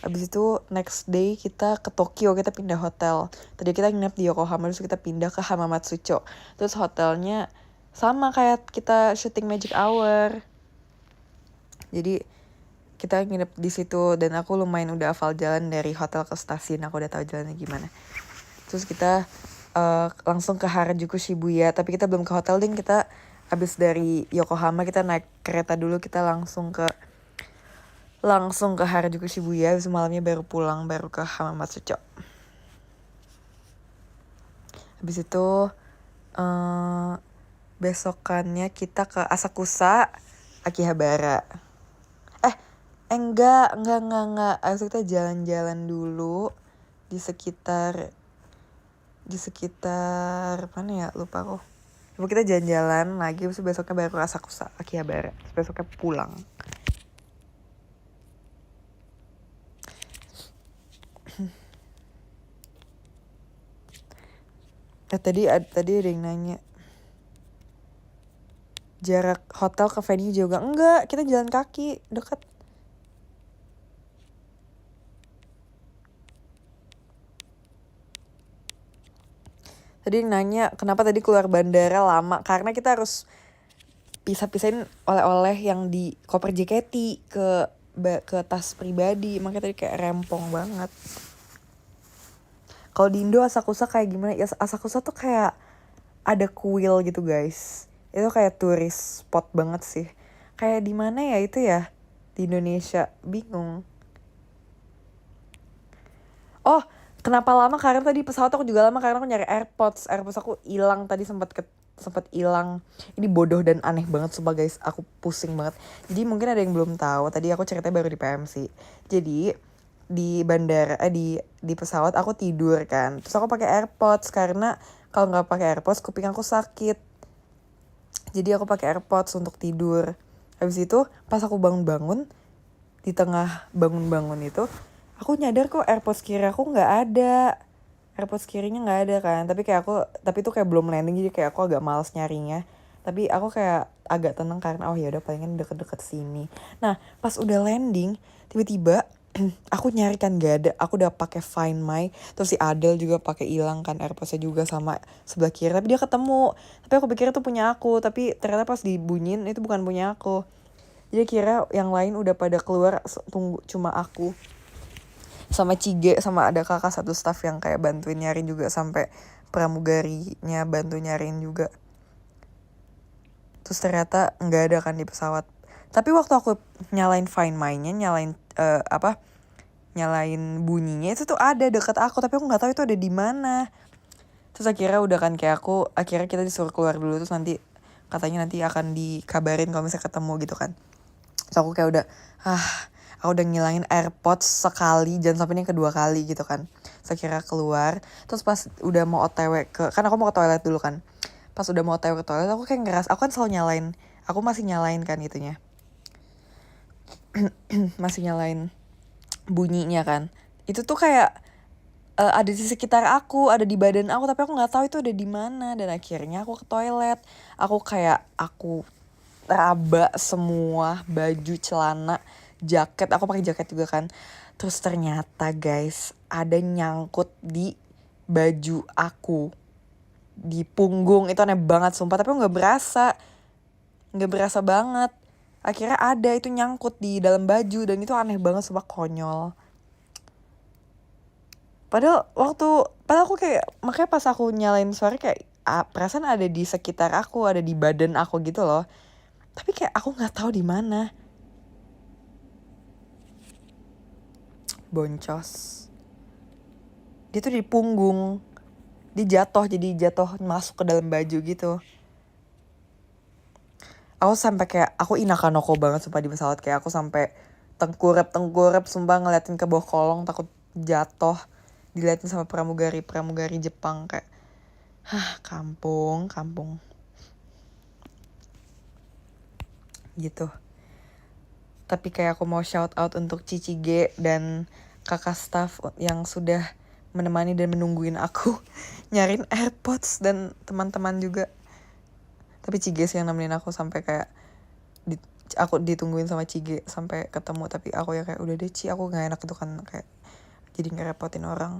Abis itu next day kita ke Tokyo, kita pindah hotel. Tadi kita nginep di Yokohama, terus kita pindah ke Hamamatsucho. Terus hotelnya sama kayak kita syuting Magic Hour. Jadi kita nginep di situ dan aku lumayan udah hafal jalan dari hotel ke stasiun, aku udah tahu jalannya gimana. Terus kita langsung ke Harajuku Shibuya, tapi kita belum ke hotel ding. Kita abis dari Yokohama kita naik kereta dulu, kita langsung ke Harajuku Shibuya. Habis malamnya baru pulang, baru ke Hamamatsucho. Habis itu besokannya kita ke Asakusa Akihabara. Enggak. Habis itu kita jalan-jalan dulu di sekitar mana ya, lupa aku. Coba kita jalan-jalan lagi, terus besoknya baru ke Asakusa Akihabara. Terus besoknya pulang. Tadi ada yang nanya jarak hotel ke venue juga. Enggak, kita jalan kaki, dekat. Tadi nanya kenapa tadi keluar bandara lama, karena kita harus pisah-pisahin oleh-oleh yang di koper JKT ke tas pribadi. Makanya tadi kayak rempong banget. Kalau di Indo Asakusa kayak gimana ya, Asakusa tuh kayak ada kuil gitu guys, itu kayak turis spot banget sih. Kayak di mana ya itu ya, di Indonesia, bingung. Oh, kenapa lama? Karena tadi pesawat aku juga lama karena aku nyari AirPods. AirPods aku hilang tadi, sempat hilang. Ini bodoh dan aneh banget sumpah guys. Aku pusing banget. Jadi mungkin ada yang belum tahu. Tadi aku ceritanya baru di PMC. Jadi di bandara di pesawat aku tidur kan. Terus aku pakai AirPods karena kalau nggak pakai AirPods kuping aku sakit. Jadi aku pakai AirPods untuk tidur. Habis itu pas aku bangun-bangun, di tengah bangun-bangun itu aku nyadar kok AirPods kiri aku nggak ada. AirPods kirinya nggak ada kan. Tapi itu kayak belum landing, jadi kayak aku agak males nyarinya. Tapi aku kayak agak tenang karena oh ya udah palingan deket-deket sini. Nah pas udah landing tiba-tiba aku nyari kan gak ada. Aku udah pakai Find My, terus si Adele juga pakai hilang kan AirPodsnya juga sama sebelah kiri, tapi dia ketemu. Tapi aku pikir itu punya aku, tapi ternyata pas dibunyiin itu bukan punya aku. Jadi kira yang lain udah pada keluar, tunggu cuma aku sama Cige, sama ada kakak satu staff yang kayak bantuin nyariin juga, sampai pramugarinya bantu nyariin juga. Terus ternyata nggak ada kan di pesawat. Tapi waktu aku nyalain Find My-nya, nyalain bunyinya itu tuh ada deket aku, tapi aku nggak tahu itu ada di mana. Terus akhirnya udah kan kayak akhirnya kita disuruh keluar dulu, terus nanti katanya nanti akan dikabarin kalau misalnya ketemu gitu kan. Terus aku kayak aku udah ngilangin AirPods sekali, jangan sampai ini kedua kali gitu kan. Terus akhirnya keluar, terus pas udah mau OTW kan aku mau ke toilet dulu kan. Pas udah mau OTW ke toilet aku kayak ngeras, aku kan selalu nyalain, aku masih nyalain kan itunya. Masih nyalain bunyinya kan. Itu tuh kayak ada di sekitar aku, ada di badan aku, tapi aku nggak tahu itu ada di mana. Dan akhirnya aku ke toilet, aku raba semua baju, celana, jaket. Aku pakai jaket juga kan. Terus ternyata guys ada nyangkut di baju aku, di punggung. Itu aneh banget sumpah, tapi aku nggak berasa banget. Akhirnya ada itu nyangkut di dalam baju, dan itu aneh banget sumpah, konyol. Padahal aku kayak, makanya pas aku nyalain suara kayak perasaan ada di sekitar aku, ada di badan aku gitu loh. Tapi kayak aku nggak tahu di mana. Boncos. Dia tuh di punggung. Dia jatuh masuk ke dalam baju gitu. Aku sampai kayak, aku inakanoko banget sumpah di pesawat. Kayak aku sampai tengkurap sumpah ngeliatin ke bawah kolong, takut jatuh. Diliatin sama pramugari Jepang kayak, kampung gitu. Tapi kayak aku mau shout out untuk Cici G dan kakak staff yang sudah menemani dan menungguin aku nyariin AirPods, dan teman-teman juga. Tapi Cige sih yang nemenin aku sampai kayak aku ditungguin sama Cige sampai ketemu. Tapi aku ya kayak udah deh Ci, aku nggak enak itu kan, kayak jadi ngerepotin orang.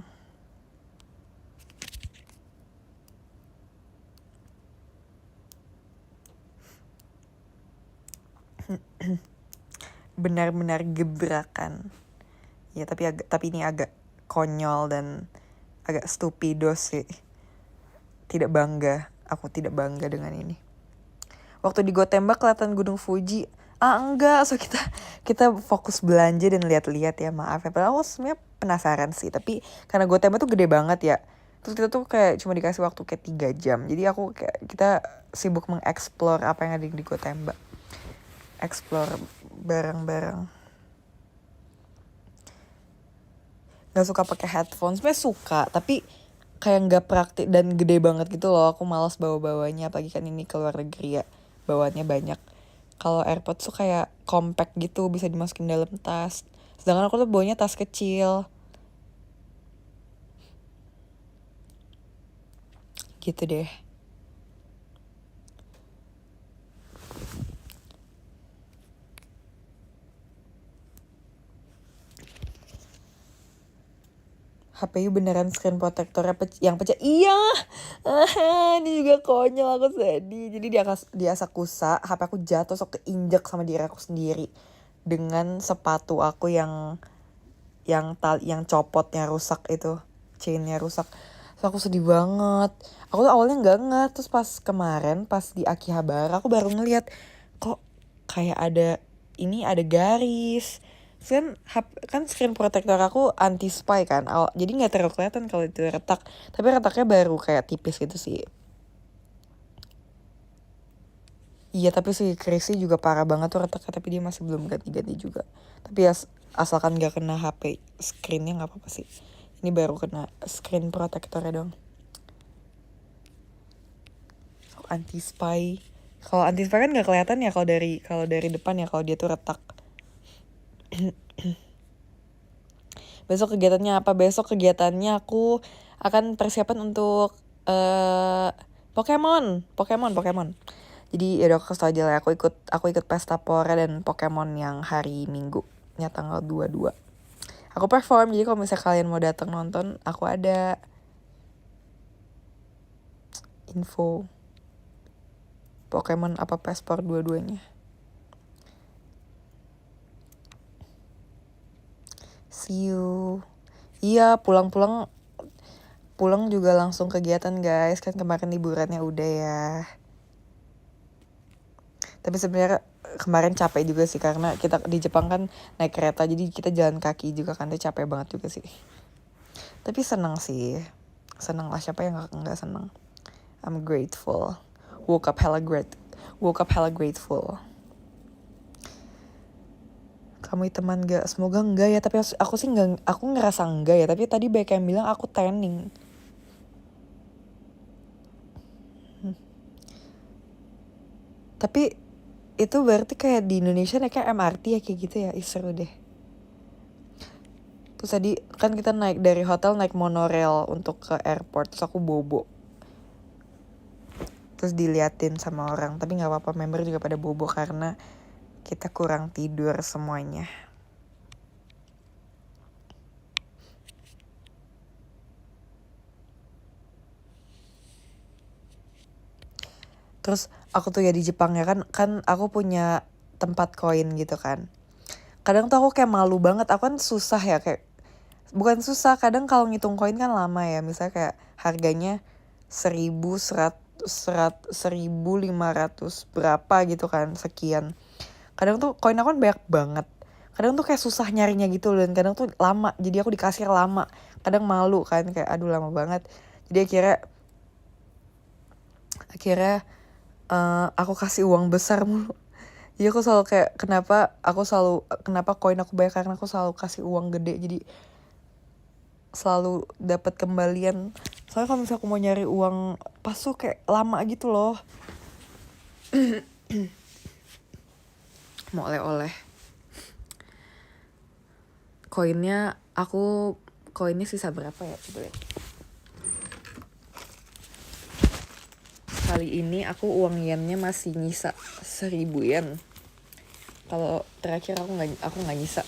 Benar-benar gebrakan ya, tapi ini agak konyol dan agak stupido sih. Aku tidak bangga dengan ini. Waktu di Gotembak kelihatan Gunung Fuji, enggak, so kita fokus belanja dan lihat-lihat ya, maaf ya. Padahal aku sebenarnya penasaran sih, tapi karena Gotembak tuh gede banget ya. Terus kita tuh kayak cuma dikasih waktu kayak 3 jam. Jadi kita sibuk mengeksplor apa yang ada di Gotembak. Explore barang-barang. Gak suka pakai headphone, sebenarnya suka, tapi kayak nggak praktik dan gede banget gitu loh. Aku malas bawa-bawanya, apalagi kan ini keluar negeri ya, bawaannya banyak. Kalau AirPods tuh kayak compact gitu, bisa dimasukin dalam tas. Sedangkan aku tuh bawanya tas kecil. Gitu deh. HPU beneran screen protectornya yang pecah. Iya. Ini juga konyol, aku sedih. Jadi di Asakusa HP aku jatuh, sok keinjak sama diri aku sendiri dengan sepatu aku yang copotnya rusak itu. chainnya rusak. Terus aku sedih banget. Aku tuh awalnya nggak ngeh, terus pas kemarin pas di Akihabara aku baru ngeliat kok kayak ada garis. Terus kan screen protector aku anti spy kan, jadi nggak terlalu kelihatan kalau itu retak. Tapi retaknya baru kayak tipis gitu sih. Iya, tapi si Chrissy juga parah banget tuh retaknya, tapi dia masih belum ganti-ganti juga. Tapi ya asalkan gak kena HP screennya nggak apa-apa sih. Ini baru kena screen protectornya dong. So, anti spy. Kalau anti spy kan nggak kelihatan ya kalau dari depan ya kalau dia tuh retak. Besok kegiatannya apa? Besok kegiatannya aku akan persiapan untuk Pokemon. Jadi ya udah kasih aja lah, aku ikut pesta pora dan Pokemon yang hari Minggunya tanggal 22. Aku perform, jadi kalau misalnya kalian mau datang nonton, aku ada info Pokemon apa paspor dua-duanya. See you. Iya, pulang juga langsung kegiatan guys, kan kemarin liburannya udah ya. Tapi sebenarnya kemarin capek juga sih karena kita di Jepang kan naik kereta, jadi kita jalan kaki juga kan, itu capek banget juga sih. Tapi senang lah, siapa yang nggak senang. I'm grateful. Woke up hella grateful. Kamu teman gak? Semoga enggak ya, tapi aku sih enggak, aku ngerasa enggak ya, tapi tadi banyak yang bilang aku tanning. Tapi itu berarti kayak di Indonesia naik kayak MRT ya kayak gitu ya, seru deh. Terus tadi kan kita naik dari hotel naik monorail untuk ke airport, terus aku bobo. Terus diliatin sama orang, tapi gak apa-apa, member juga pada bobo karena kita kurang tidur semuanya. Terus aku tuh ya di Jepang ya kan aku punya tempat koin gitu kan. Kadang tuh aku kayak malu banget, aku kan susah ya kayak, bukan susah, kadang kalau ngitung koin kan lama ya, misalnya kayak harganya 1.500 berapa gitu kan, sekian. Kadang tuh koin aku kan banyak banget, kadang tuh kayak susah nyarinya gitu loh, dan kadang tuh lama, jadi aku di kasir lama, kadang malu kan kayak aduh lama banget. Jadi akhirnya aku kasih uang besar mulu. Jadi aku selalu kayak kenapa koin aku banyak, karena aku selalu kasih uang gede, jadi selalu dapat kembalian. Soalnya kalau misalnya aku mau nyari uang pas tuh kayak lama gitu loh. Mau oleh-oleh. Koinnya sisa berapa ya, coba lihat. Kali ini aku uang yennya masih nyisa 1.000 yen. Kalau terakhir aku nggak nyisa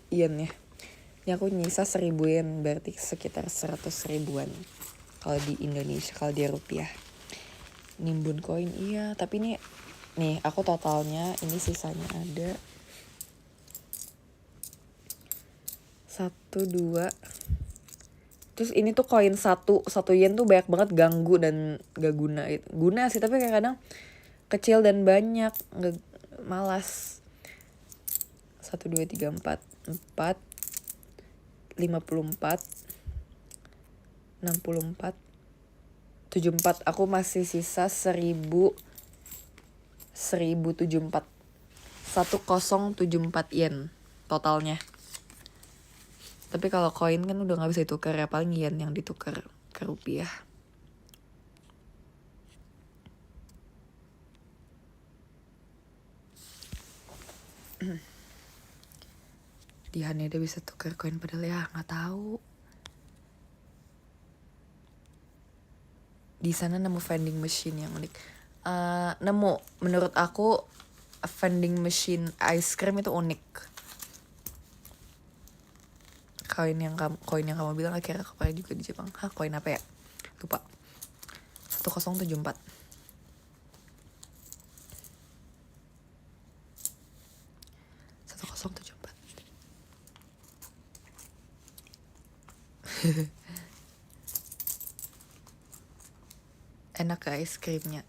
yennya. Ini aku nyisa 1.000 yen, berarti sekitar 100 ribuan. Kalau di Indonesia, kalau di rupiah. Nimbun koin iya, tapi nih aku totalnya ini sisanya ada 1, 2. Terus ini tuh koin 1 yen tuh banyak banget, ganggu dan gak guna gitu. Guna sih tapi kayak kadang kecil dan banyak, gak, malas. 1, 2, 3, 4 54 64 74. Aku masih sisa 1074 yen totalnya. Tapi kalau koin kan udah gak bisa ditukar ya, paling yen yang ditukar ke rupiah. Di Haneda bisa tukar koin padahal ya gak tahu. Di sana nemu vending machine yang unik. Menurut aku vending machine ice cream itu unik. Koin yang kamu bilang akhirnya kepake juga di Jepang. Koin apa ya? Lupa. 1074. Enak gak es krimnya?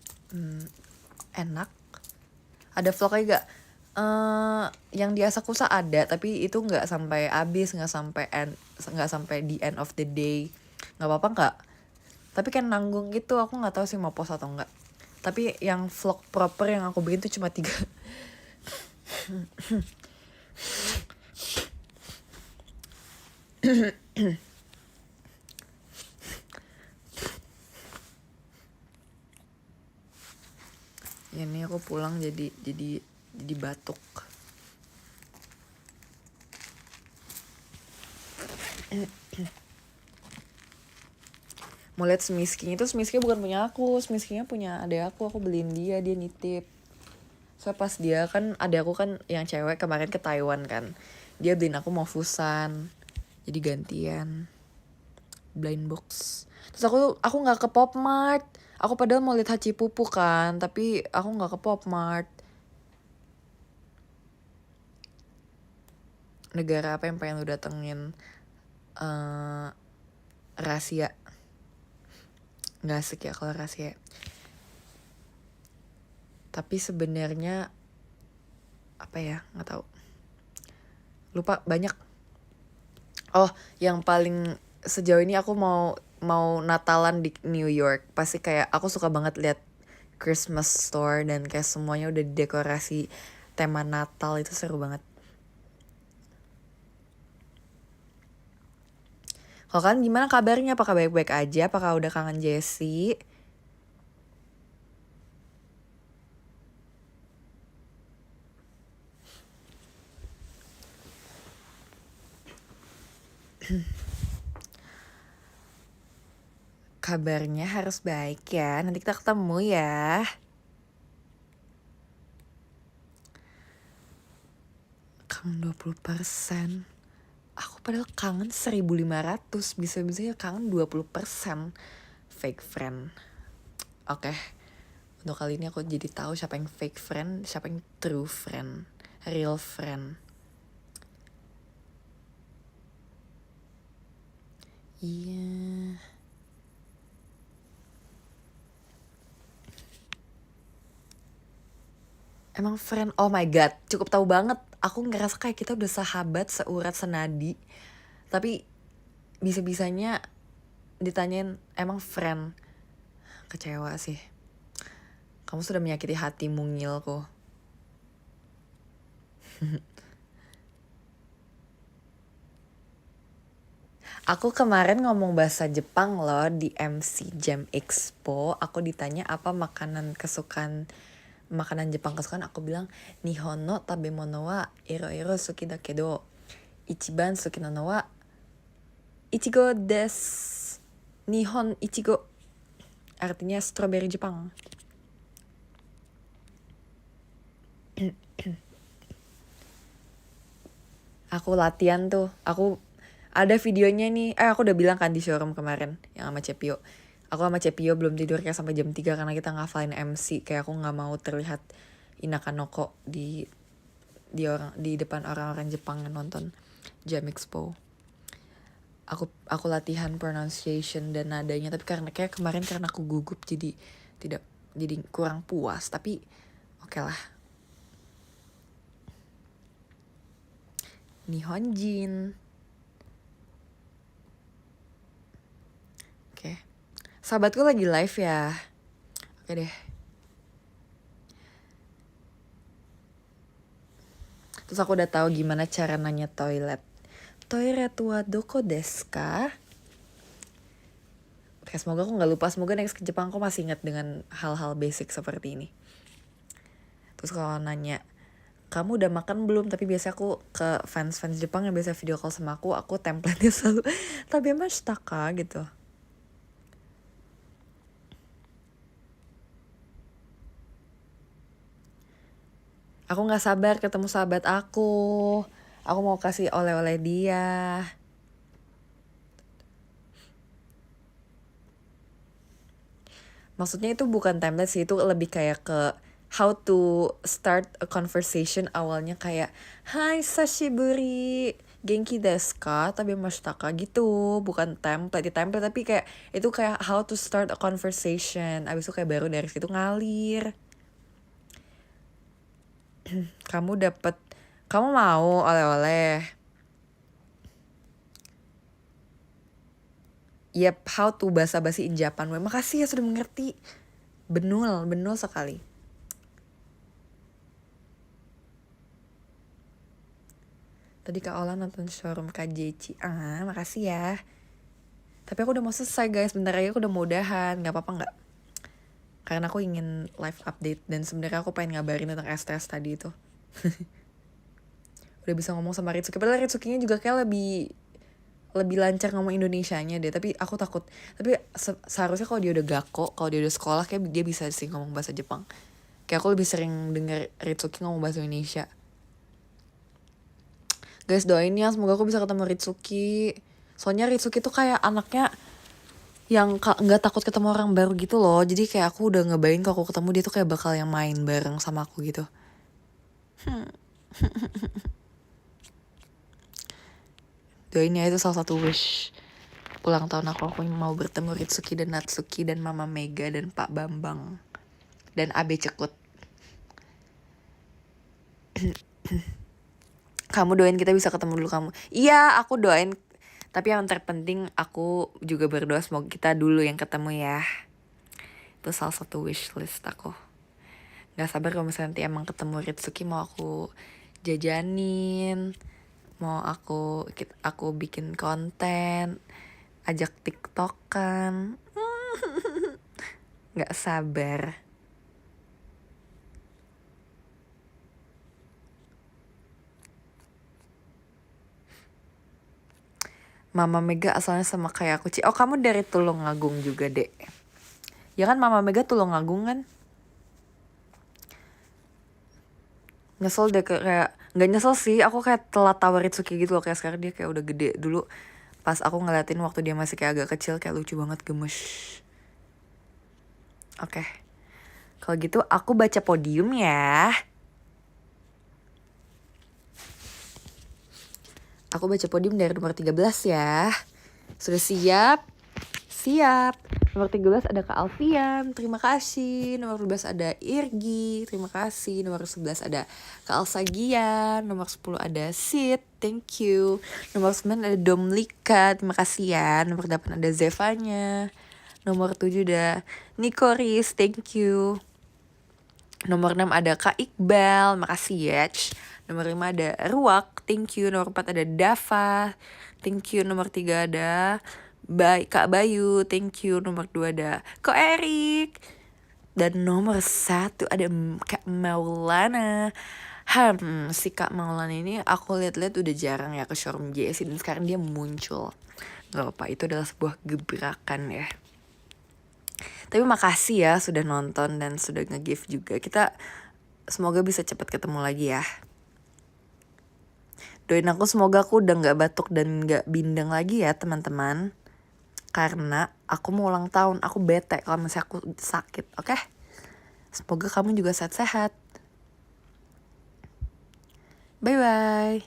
Enak. Ada vlognya gak? Yang di Asakusa ada, tapi itu nggak sampai habis, nggak sampai the end of the day. Nggak apa-apa nggak? Tapi kan nanggung gitu, aku nggak tahu sih mau post atau enggak. Tapi yang vlog proper yang aku bikin tuh cuma 3. Ya ini aku pulang jadi batuk. Mau lihat Smisking itu, Smisking bukan punya aku, Smiskingnya punya adek aku beliin dia nitip. So pas dia kan, adek aku kan yang cewek kemarin ke Taiwan kan, dia beliin aku mau Fusan, jadi gantian blind box. Terus aku nggak ke Pop Mart, aku padahal mau lihat Hachi Pupu kan, tapi aku nggak ke Pop Mart. Negara apa yang pengen lu datengin? Rahasia. Nggak asik ya kalau rahasia. Tapi sebenarnya apa ya, nggak tahu, lupa banyak. Oh, yang paling sejauh ini aku mau Natalan di New York. Pasti kayak aku suka banget lihat Christmas store dan kayak semuanya udah dekorasi tema Natal, itu seru banget. Kalau kan gimana kabarnya? Apakah baik-baik aja? Apakah udah kangen Jessie? Kabarnya harus baik ya. Nanti kita ketemu ya. Kangen 20%. Aku padahal kangen 1.500. Bisa-bisanya kangen 20%. Fake friend. Oke. Untuk kali ini aku jadi tahu siapa yang fake friend, siapa yang true friend, real friend. Iya. Emang friend, oh my god, cukup tahu banget. Aku ngerasa kayak kita udah sahabat, seurat senadi. Tapi bisa-bisanya ditanyain emang friend. Kecewa sih. Kamu sudah menyakiti hati mungilku. Aku kemarin ngomong bahasa Jepang loh di MC Jam Expo. Aku ditanya apa makanan Jepang kesukaan. Aku bilang Nihon no tabemono wa iro suki da kedo ichiban suki nano wa ichigo desu. Nihon ichigo artinya strawberry Jepang. Aku latihan tuh. Aku ada videonya nih. Aku udah bilang kan di showroom kemarin yang sama Cepio. Aku sama Cepio belum tidur kayak sampai jam 3 karena kita ngafalin MC. Kayak aku gak mau terlihat inakanoko di depan orang-orang Jepang yang nonton Jam Expo. Aku latihan pronunciation dan nadanya, tapi kayak kemarin karena aku gugup jadi kurang puas, tapi oke lah. Nihonjin. Oke. Sahabatku lagi live ya. Oke deh. Terus aku udah tahu gimana cara nanya toilet. Toilet wa doko desu ka? Oke, semoga aku gak lupa. Semoga next ke Jepang aku masih ingat dengan hal-hal basic seperti ini. Terus kalau nanya, kamu udah makan belum? Tapi biasa aku ke fans Jepang yang biasa video call sama aku template-nya selalu tabemashita ka gitu. Aku gak sabar ketemu sahabat aku. Aku mau kasih oleh-oleh dia. Maksudnya itu bukan template sih, itu lebih kayak ke how to start a conversation. Awalnya kayak, hai sashiburi, Genki desu ka? Tabemashita ka? Gitu. Bukan template tapi kayak itu kayak how to start a conversation. Abis itu kayak baru dari situ ngalir. Kamu mau oleh-oleh? Yep, how to basa-basi in Japan. Weh, makasih ya sudah mengerti. Benul sekali. Tadi Kak Ola nonton showroom KJC. Makasih ya. Tapi aku udah mau selesai guys. Bentar lagi aku udah mau udahan. Gak apa-apa gak? Karena aku ingin live update. Dan sebenarnya aku pengen ngabarin tentang STS tadi itu. Udah bisa ngomong sama Ritsuki. Padahal Ritsukinya juga kayak lebih lancar ngomong Indonesianya deh. Tapi aku takut. Tapi seharusnya kalau dia udah gakko, kalau dia udah sekolah, kayak dia bisa sih ngomong bahasa Jepang. Kayak aku lebih sering denger Ritsuki ngomong bahasa Indonesia. Guys, doain ya semoga aku bisa ketemu Ritsuki. Soalnya Ritsuki tuh kayak anaknya yang nggak takut ketemu orang baru gitu loh. Jadi kayak aku udah ngebayangin kalau aku ketemu dia tuh kayak bakal yang main bareng sama aku gitu. Doain ya, itu salah satu wish ulang tahun aku mau bertemu Ritsuki dan Natsuki dan Mama Mega dan Pak Bambang dan Abe Cekut. Kamu doain kita bisa ketemu dulu kamu. Iya, aku doain. Tapi yang terpenting aku juga berdoa semoga kita dulu yang ketemu ya. Itu salah satu wish list aku. Gak sabar kalau misalnya nanti emang ketemu Ritsuki, mau aku jajanin, mau aku bikin konten, ajak tiktokan. Gak sabar. Mama Mega asalnya sama kayak aku. Oh, kamu dari Tulungagung juga, Dek. Ya kan Mama Mega Tulungagung kan? Nyesel deh kayak nggak nyesel sih, aku kayak telat tahu Ritsuki gitu loh. Kayak sekarang dia kayak udah gede. Dulu pas aku ngeliatin waktu dia masih kayak agak kecil, kayak lucu banget, gemes. Oke. Kalau gitu aku baca podium ya. Aku baca podium dari nomor 13 ya. Sudah siap? Siap. Nomor 13 ada Kak Alfian, terima kasih. Nomor 12 ada Irgi, terima kasih. Nomor 11 ada Kak Alsagian. Nomor 10 ada Sid, thank you. Nomor 9 ada Domlika, terima kasih ya. Nomor 8 ada Zevanya. Nomor 7 ada Nikoris, thank you. Nomor 6 ada Kak Iqbal, makasih ya. Nomor 5 ada Ruak, thank you. Nomor 4 ada Dava, thank you. Nomor 3 ada Kak Bayu, thank you. Nomor 2 ada Kak Erik. Dan nomor 1 ada Kak Maulana. Si Kak Maulana ini aku lihat-lihat udah jarang ya ke showroom JSC, dan sekarang dia muncul. Gak apa-apa, itu adalah sebuah gebrakan ya. Tapi makasih ya sudah nonton dan sudah nge-give juga. Kita semoga bisa cepat ketemu lagi ya. Doain aku semoga aku udah gak batuk dan gak bindeng lagi ya teman-teman. Karena aku mau ulang tahun, aku bete kalau misalnya aku sakit, oke? Semoga kamu juga sehat-sehat. Bye-bye.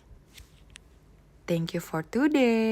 Thank you for today.